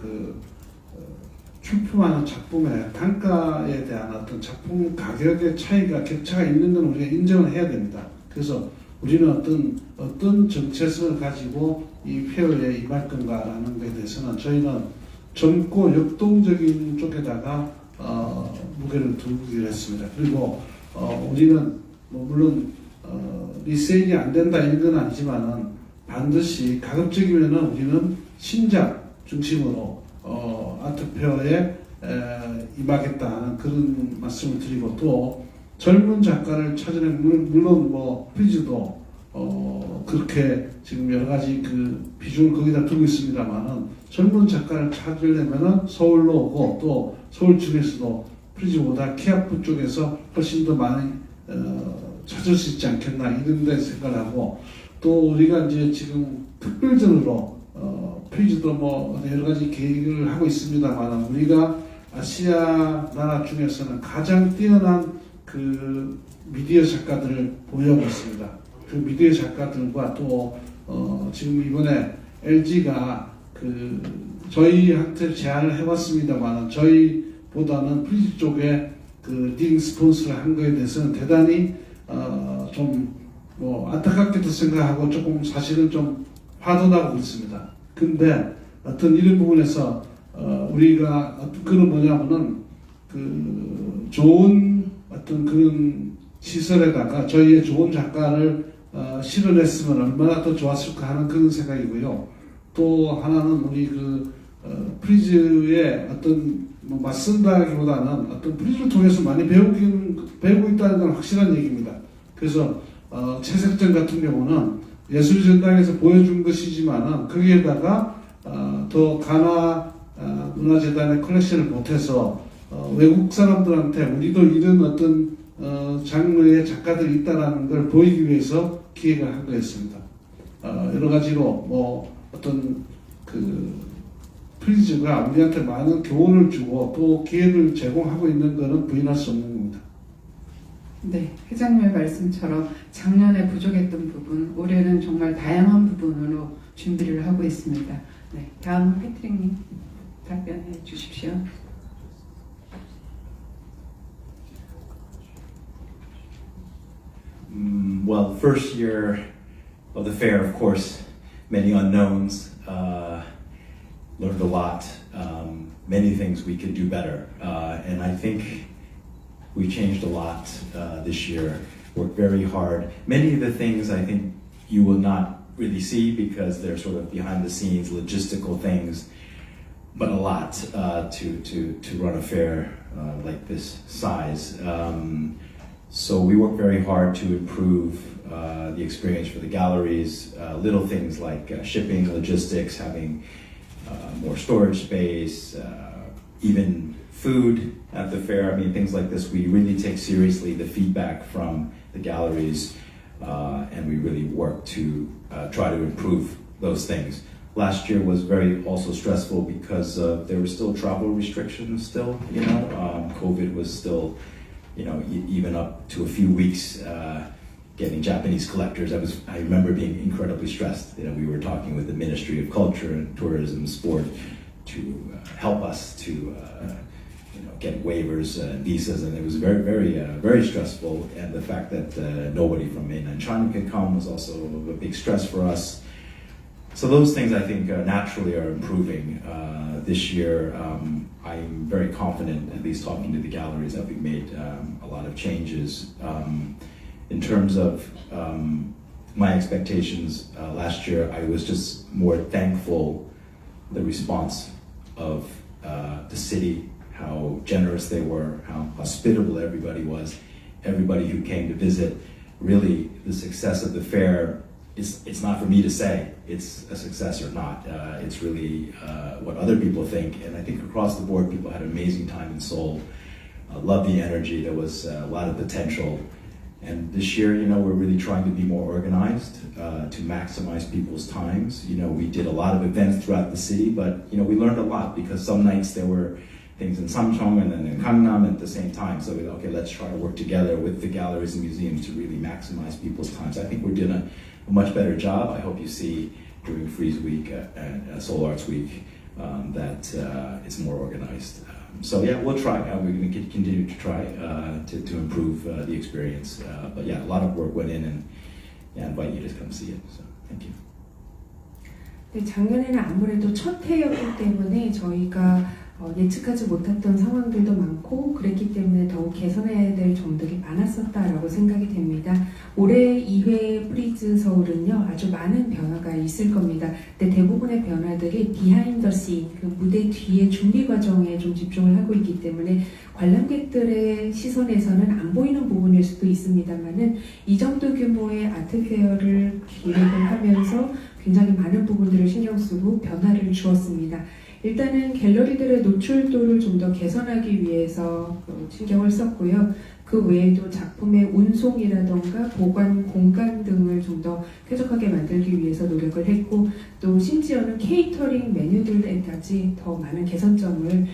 출품하는 작품의 단가에 대한 어떤 작품 가격의 차이가 격차가 있는 건 우리가 인정을 해야 됩니다. 그래서 우리는 어떤 정체성을 가지고 이 페어에 임할 건가라는 것에 대해서는 저희는 젊고 역동적인 쪽에다가 무게를 두기로 했습니다. 그리고 우리는 뭐 물론 리세일이 안 된다 이런 건 아니지만은 반드시 가급적이면은 우리는 신작 중심으로 아트페어에 임하겠다는 그런 말씀을 드리고, 또 젊은 작가를 찾아내, 물론 뭐 프리즈도 그렇게 지금 여러 가지 그 비중을 거기다 두고 있습니다만은, 젊은 작가를 찾으려면은 서울로 오고, 또 서울 중에서도 프리즈보다 케아프 쪽에서 훨씬 더 많이 찾을 수 있지 않겠나 이런 데 생각을 하고, 또 우리가 이제 지금 특별전으로 프리즈도 뭐 여러 가지 계획을 하고 있습니다만, 우리가 아시아 나라 중에서는 가장 뛰어난 그 미디어 작가들을 보유하고 있습니다. 그 미디어 작가들과 또 지금 이번에 LG가 그 저희한테 제안을 해봤습니다만, 저희보다는 프리즈 쪽에 그 리딩 스폰서를 한 거에 대해서는 대단히 좀 뭐 안타깝게도 생각하고 조금 사실은 좀 화도 나고 있습니다. 근데 어떤 이런 부분에서 우리가 그런 뭐냐면은 그 좋은 어떤 그런 시설에다가 저희의 좋은 작가를 실어냈으면 얼마나 더 좋았을까 하는 그런 생각이고요. 또 하나는 우리 그 프리즈의 어떤 뭐 맞선다기보다는 어떤 프리즈를 통해서 많이 배우고 있다는 건 확실한 얘기입니다. 그래서 채색전 같은 경우는 예술전당에서 보여준 것이지만은 거기에다가 더 가나 문화재단의 컬렉션을 못해서 외국 사람들한테 우리도 이런 어떤 장르의 작가들이 있다라는 걸 보이기 위해서 기획을 한 거였습니다. 여러 가지로 뭐 어떤 그 프리즈가 우리한테 많은 교훈을 주고 또 기회를 제공하고 있는 것은 부인할 수 없는 겁니다. 네, 회장님의 말씀처럼 작년에 부족했던 부분, 올해는 정말 다양한 부분으로 준비를 하고 있습니다. 네, 다음 패트릭님 답변해 주십시오. Well, first year of the fair, of course, many unknowns, learned a lot, many things we could do better, and I think we changed a lot this year, worked very hard. Many of the things I think you will not really see because they're sort of behind the scenes logistical things, but a lot to run a fair like this size. So we worked very hard to improve the experience for the galleries, little things like shipping, logistics, having more storage space, even food at the fair. I mean, things like this, we really take seriously the feedback from the galleries, and we really work to try to improve those things. Last year was very also stressful because there were still travel restrictions still, you know, COVID was still, you know, even up to a few weeks, getting Japanese collectors. I remember being incredibly stressed. You know, we were talking with the Ministry of Culture and Tourism, Sport to help us to get waivers and visas, and it was very stressful. And the fact that nobody from mainland China could come was also a big stress for us. So those things I think naturally are improving this year. I'm very confident, at least talking to the galleries, that we've made a lot of changes. In terms of my expectations last year, I was just more thankful the response of the city, how generous they were, how hospitable everybody was, everybody who came to visit. Really, the success of the fair, it's not for me to say it's a success or not. It's really what other people think, and I think across the board people had an amazing time in Seoul. Loved the energy, there was a lot of potential. And this year, you know, we're really trying to be more organized to maximize people's times. You know, we did a lot of events throughout the city, but, you know, we learned a lot because some nights there were things in Samcheong and then in Gangnam at the same time. So we thought, okay, let's try to work together with the galleries and museums to really maximize people's times. I think we're doing a much better job. I hope you see during Frieze Week and Seoul Arts Week that it's more organized. So yeah, we'll try. We're going to continue to try to improve the experience. But yeah, a lot of work went in, and yeah, invite you to come see it. So thank you. 네, 작년에는 아무래도 첫 해였기 때문에 저희가 예측하지 못했던 상황들도 많고 그랬기 때문에 더욱 개선해야 될 점들이 많았었다라고 생각이 됩니다. 올해 2회 프리즈 서울은요 아주 많은 변화가 있을 겁니다. 근데 대부분의 변화들이 비하인드 씬, 그 무대 뒤의 준비 과정에 좀 집중을 하고 있기 때문에 관람객들의 시선에서는 안 보이는 부분일 수도 있습니다만은 이 정도 규모의 아트페어를 기획을 하면서 굉장히 많은 부분들을 신경 쓰고 변화를 주었습니다. 일단은 갤러리들의 노출도를 좀 더 개선하기 위해서 신경을 썼고요. 그 외에도 작품의 운송이라던가 보관 공간 등을 좀 더 쾌적하게 만들기 위해서 노력을 했고 또 심지어는 케이터링 메뉴들에까지 더 많은 개선점을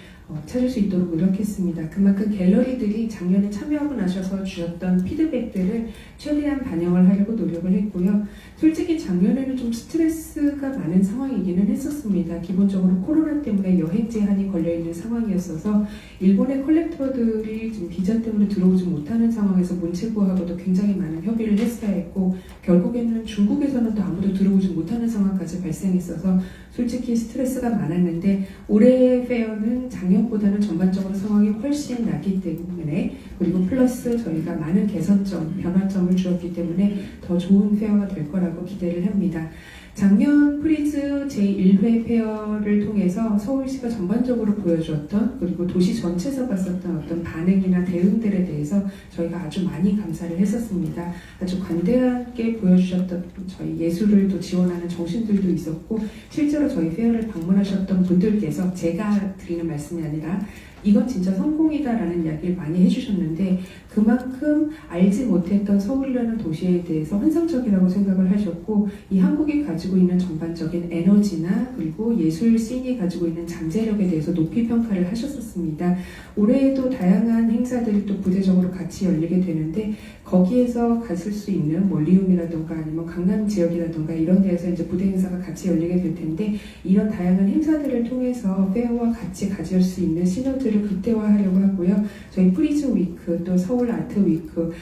찾을 수 있도록 노력했습니다. 그만큼 갤러리들이 작년에 참여하고 나셔서 주셨던 피드백들을 최대한 반영을 하려고 노력을 했고요. 솔직히 작년에는 좀 스트레스가 많은 상황이기는 했었습니다. 기본적으로 코로나 때문에 여행 제한이 걸려있는 상황이었어서 일본의 컬렉터들이 지금 비자 때문에 들어오지 못하는 상황에서 문체부하고도 굉장히 많은 협의를 했어야 했고 결국에는 중국에서는 또 아무도 들어오지 못하는 상황까지 발생했어서 솔직히 스트레스가 많았는데 올해의 페어는 작년보다는 전반적으로 상황이 훨씬 나기 때문에 그리고 플러스 저희가 많은 개선점, 변화점을 주었기 때문에 더 좋은 페어가 될 거라고 기대를 합니다. 작년 프리즈 제1회 페어를 통해서 서울시가 전반적으로 보여주었던 그리고 도시 전체에서 봤었던 어떤 반응이나 대응들에 대해서 저희가 아주 많이 감사를 했었습니다. 아주 관대하게 보여주셨던 저희 예술을 또 지원하는 정신들도 있었고 실제로 저희 페어를 방문하셨던 분들께서 제가 드리는 말씀이 아니라 이건 진짜 성공이다라는 이야기를 많이 해주셨는데 그만큼 알지 못했던 서울이라는 도시에 대해서 환상적이라고 생각을 하셨고 이 한국이 가지고 있는 전반적인 에너지나 그리고 예술 씬이 가지고 있는 잠재력에 대해서 높이 평가를 하셨었습니다. 올해에도 다양한 행사들이 또 부대적으로 같이 열리게 되는데 거기에서 갔을 수 있는 뭐 리움이라던가 아니면 강남 지역이라던가 이런 데에서 이제 부대 행사가 같이 열리게 될 텐데 이런 다양한 행사들을 통해서 페어와 같이 가질 수 있는 시너지를 극대화하려고 하고요. 저희 프리즈 위크 또 서울 아트 위크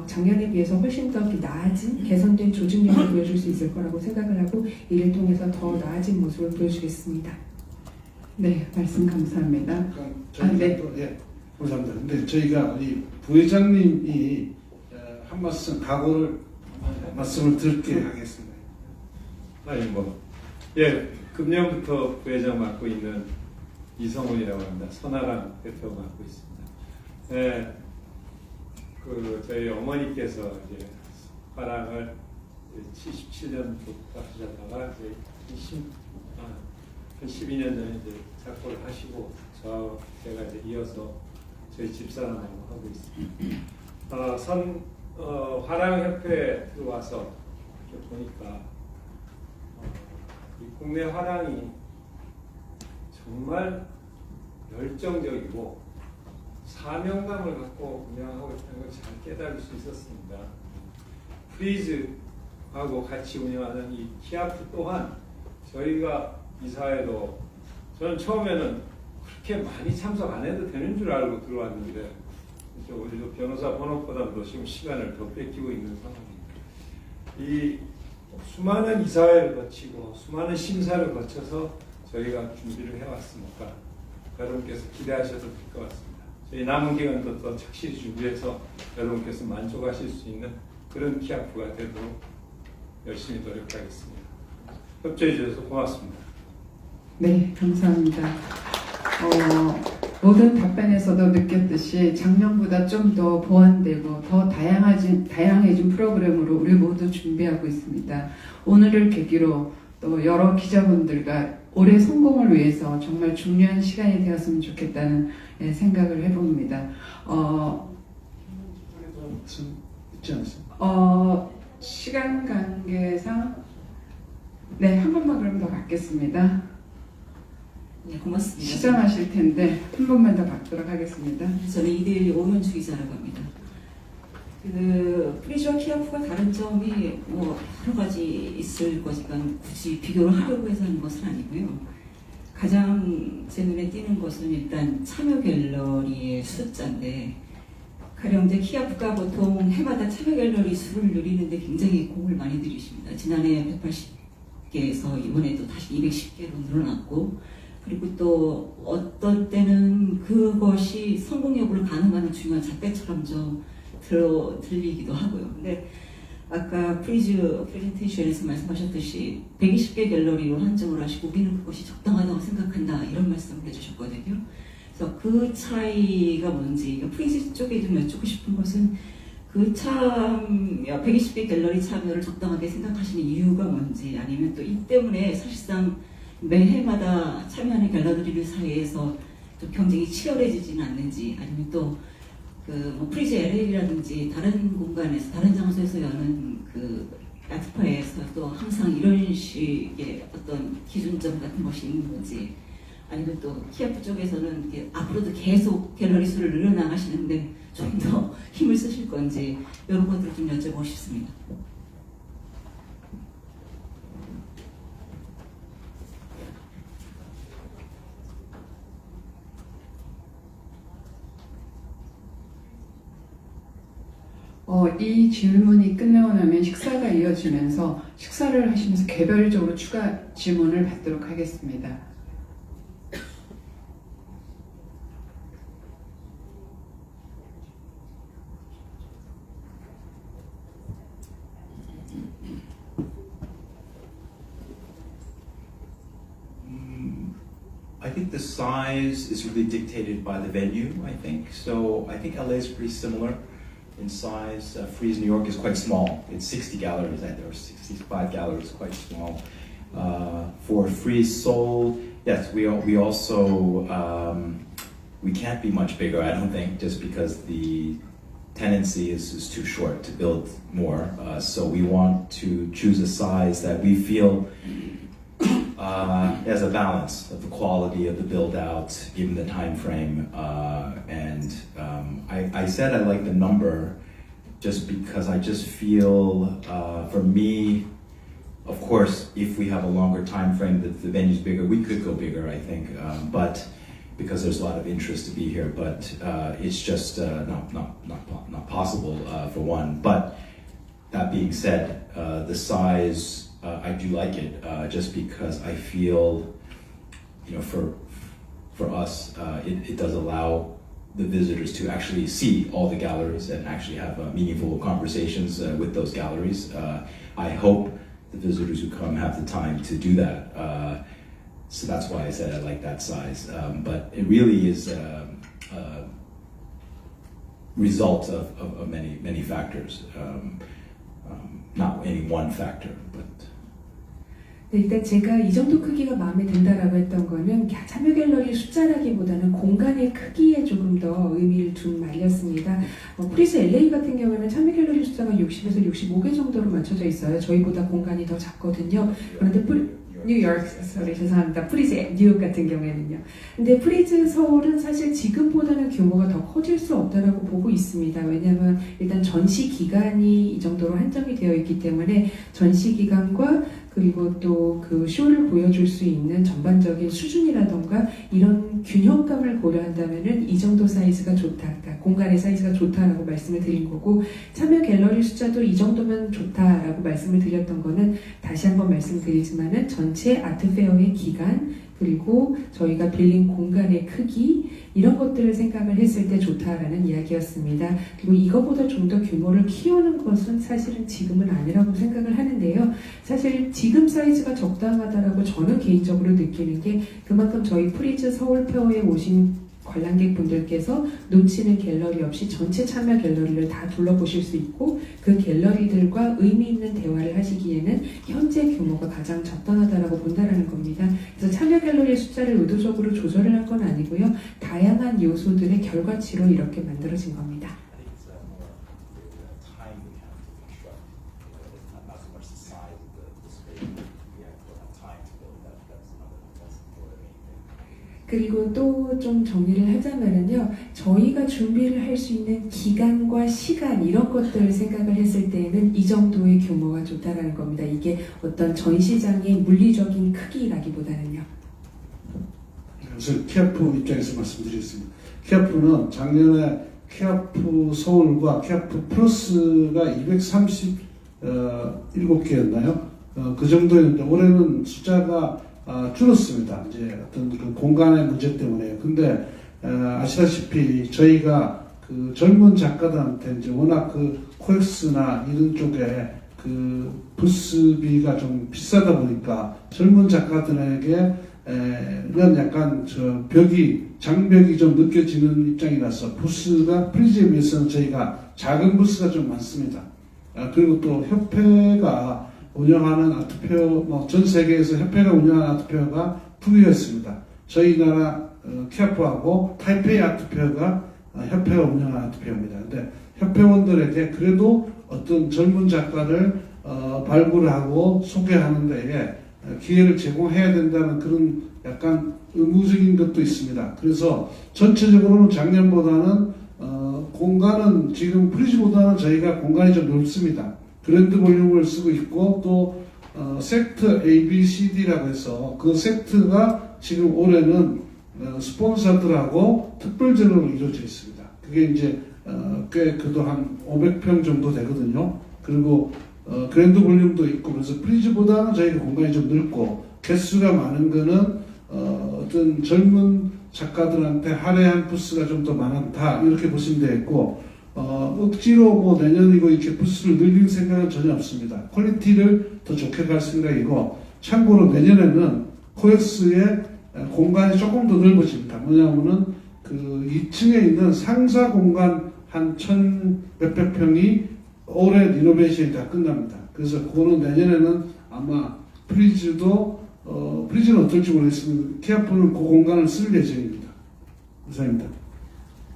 작년에 비해서 훨씬 더 나아진 개선된 조직력을 보여줄 수 있을 거라고 생각을 하고 이를 통해서 더 나아진 모습을 보여주겠습니다. 네, 말씀 감사합니다. 네. 예, 감사합니다. 근데 저희가 이 부회장님이 한 말씀 각오를 말씀을 드릴게 하겠습니다. 아니 예, 금년부터 부회장 맡고 있는 이성훈이라고 합니다. 선아람 대표 맡고 있습니다. 예, 저희 어머니께서 이제 화랑을 77년부터 하셨다가 이제 한 12년 전에 이제 작고를 하시고 제가 이제 이어서 저희 집사람하고 하고 있습니다. 화랑협회에 들어와서 이렇게 보니까 이 국내 화랑이 정말 열정적이고 사명감을 갖고 운영하고 있다는 걸 잘 깨달을 수 있었습니다. 프리즈하고 같이 운영하는 이 키아프 또한 저희가 이사회도 저는 처음에는 그렇게 많이 참석 안 해도 되는 줄 알고 들어왔는데 우리도 변호사 번호보다도 지금 시간을 더 뺏기고 있는 상황입니다. 이 수많은 이사회를 거치고 수많은 심사를 거쳐서 저희가 준비를 해왔으니까 여러분께서 기대하셔도 될 것 같습니다. 저희 남은 기간도 더 착실히 준비해서 여러분께서 만족하실 수 있는 그런 키아프가 되도록 열심히 노력하겠습니다. 협조해 주셔서 고맙습니다. 네, 감사합니다. 모든 답변에서도 느꼈듯이 작년보다 좀 더 보완되고 더 다양해진 프로그램으로 우리 모두 준비하고 있습니다. 오늘을 계기로 또 여러 기자분들과 올해 성공을 위해서 정말 중요한 시간이 되었으면 좋겠다는 생각을 해봅니다. 있지 않습니까? 시간 관계상 네, 한 번만 그럼 더 받겠습니다. 네, 고맙습니다. 시장하실 텐데 한 번만 더 받도록 하겠습니다. 저는 이대일 오현주 기자라고 합니다. 프리즈와 키아프가 다른 점이 여러 가지 있을 거지만 굳이 비교를 하려고 해서 하는 것은 아니고요. 가장 제 눈에 띄는 것은 일단 참여 갤러리의 숫자인데 가령 이제 키아프가 보통 해마다 참여 갤러리 수를 늘리는데 굉장히 공을 많이 들이십니다. 지난해 180개에서 이번에도 다시 210개로 늘어났고, 그리고 또 어떤 때는 그것이 성공 여부를 가늠하는 중요한 잣대처럼 좀 들리기도 하고요. 근데 아까 프리즈 프레젠테이션에서 말씀하셨듯이 120개 갤러리로 한정을 하시고 우리는 그것이 적당하다고 생각한다 이런 말씀을 해주셨거든요. 그래서 그 차이가 뭔지 프리즈 쪽에 좀 여쭙고 싶은 것은 그 120개 갤러리 참여를 적당하게 생각하시는 이유가 뭔지, 아니면 또 이 때문에 사실상 매해마다 참여하는 갤러리들 사이에서 좀 경쟁이 치열해지지는 않는지, 아니면 또 뭐 프리즈 LA라든지 다른 공간에서 다른 장소에서 여는 그 아트파에서 또 항상 이런 식의 어떤 기준점 같은 것이 있는 건지, 아니면 또 키아프 쪽에서는 앞으로도 계속 갤러리 수를 늘려나가시는데 좀 더 힘을 쓰실 건지 이런 것들을 좀 여쭤보고 싶습니다. 이 질문이 끝나고 나면 식사가 이어지면서 식사를 하시면서 개별적으로 추가 질문을 받도록 하겠습니다. I think the size is really dictated by the venue, I think. So I think LA is pretty similar in size. Frieze New York is quite small. It's 60 galleries, I think, or 65 galleries, quite small. For Frieze Seoul, yes, we also, we can't be much bigger, I don't think, just because the tendency is too short to build more. So we want to choose a size that we feel as a balance of the quality of the build out, given the time frame. I said I like the number just because I just feel, for me, of course, if we have a longer time frame, that the venue's bigger, we could go bigger, I think. But because there's a lot of interest to be here, but it's just not possible for one. But that being said, the size, I do like it, just because I feel, you know, for us, it does allow the visitors to actually see all the galleries and actually have meaningful conversations with those galleries. I hope the visitors who come have the time to do that. So that's why I said I like that size. But it really is a result of many factors, not any one factor. But 네, 일단 제가 이 정도 크기가 마음에 든다라고 했던 거는 참여 갤러리 숫자라기보다는 공간의 크기에 조금 더 의미를 둔 말이었습니다. 프리즈 LA 같은 경우는 참여 갤러리 숫자가 60에서 65개 정도로 맞춰져 있어요. 저희보다 공간이 더 작거든요. 그런데 뉴욕, 죄송합니다. 프리즈 뉴욕 같은 경우에는요. 근데 프리즈 서울은 사실 지금보다는 규모가 더 커질 수 없다라고 보고 있습니다. 왜냐하면 일단 전시 기간이 이 정도로 한정이 되어 있기 때문에 전시 기간과 그리고 또 그 쇼를 보여줄 수 있는 전반적인 수준이라던가 이런 균형감을 고려한다면은 이 정도 사이즈가 좋다, 그러니까 공간의 사이즈가 좋다라고 말씀을 드린 거고, 참여 갤러리 숫자도 이 정도면 좋다라고 말씀을 드렸던 거는 다시 한번 말씀드리지만은 전체 아트페어의 기간 그리고 저희가 빌린 공간의 크기 이런 것들을 생각을 했을 때 좋다라는 이야기였습니다. 그리고 이거보다 좀 더 규모를 키우는 것은 사실은 지금은 아니라고 생각을 하는데요. 사실 지금 사이즈가 적당하다라고 저는 개인적으로 느끼는 게 그만큼 저희 프리즈 서울페어에 오신 관람객분들께서 놓치는 갤러리 없이 전체 참여 갤러리를 다 둘러보실 수 있고 그 갤러리들과 의미 있는 대화를 하시기에는 현재 규모가 가장 적당하다라고 본다라는 겁니다. 그래서 참여 갤러리 숫자를 의도적으로 조절을 한 건 아니고요. 다양한 요소들의 결과치로 이렇게 만들어진 겁니다. 그리고 또 좀 정리를 하자면은요, 저희가 준비를 할 수 있는 기간과 시간 이런 것들을 생각을 했을 때에는 이 정도의 규모가 좋다라는 겁니다. 이게 어떤 전시장의 물리적인 크기라기보다는요. 그래서 키아프 입장에서 말씀드리겠습니다. 키아프는 작년에 키아프 서울과 키아프 플러스가 237개였나요? 그 정도였는데 올해는 숫자가 줄었습니다. 이제 어떤 그 공간의 문제 때문에. 근데 아시다시피 저희가 그 젊은 작가들한테 이제 워낙 그 코엑스나 이런 쪽에 그 부스비가 좀 비싸다 보니까 젊은 작가들에게 는 약간 장벽이 좀 느껴지는 입장이라서 부스가 프리즈에 비해서는 저희가 작은 부스가 좀 많습니다. 그리고 또 협회가 운영하는 아트페어, 전 세계에서 협회가 운영하는 아트페어가 두 개가 있습니다. 저희 나라 키아프하고 타이페이 아트페어가 협회가 운영하는 아트페어입니다. 근데 협회원들에게 그래도 어떤 젊은 작가를 발굴하고 소개하는 데에 기회를 제공해야 된다는 그런 약간 의무적인 것도 있습니다. 그래서 전체적으로는 작년보다는 공간은 지금 프리즈보다는 저희가 공간이 좀 넓습니다. 그랜드 볼륨을 쓰고 있고 또 섹터 A, B, C, D라고 해서 그 섹터가 지금 올해는 스폰서들하고 특별전으로 이루어져 있습니다. 그게 이제 꽤 그도 한 500평 정도 되거든요. 그리고 그랜드 볼륨도 있고 그래서 프리즈보다는 저희가 공간이 좀 넓고 개수가 많은 거는 어떤 젊은 작가들한테 할애한 부스가 좀 더 많다 이렇게 보시면 되겠고 억지로 뭐 내년이고 이렇게 부스를 늘릴 생각은 전혀 없습니다. 퀄리티를 더 좋게 갈 생각이고 참고로 내년에는 코엑스의 공간이 조금 더 넓어집니다. 뭐냐면은 그 2층에 있는 상사 공간 한 1,000몇백 평이 올해 리노베이션이 다 끝납니다. 그래서 그거는 내년에는 아마 프리즈는 어떨지 모르겠습니다. 키아프는 그 공간을 쓸 예정입니다. 감사합니다.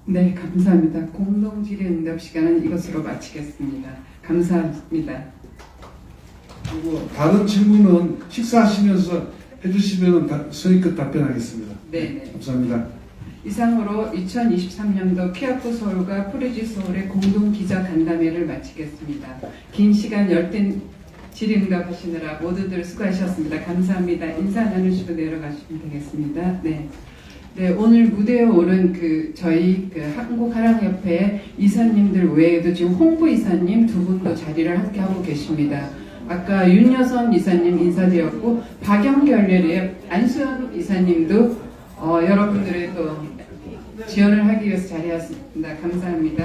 네, 감사합니다. 공동질의응답 시간은 이것으로 마치겠습니다. 감사합니다. 그리고 다른 질문은 식사하시면서 해주시면 선의껏 답변하겠습니다. 네. 감사합니다. 이상으로 2023년도 키아프 서울과 프리즈 서울의 공동 기자 간담회를 마치겠습니다. 긴 시간 열띤 질의응답 하시느라 모두들 수고하셨습니다. 감사합니다. 인사 나누시고 내려가시면 되겠습니다. 네. 네, 오늘 무대에 오른 저희 한국하랑협회 이사님들 외에도 지금 홍보 이사님 두 분도 자리를 함께 하고 계십니다. 아까 윤여선 이사님 인사드렸고 박영결례의 안수현 이사님도 여러분들의 또 지원을 하기 위해서 자리하셨습니다. 감사합니다.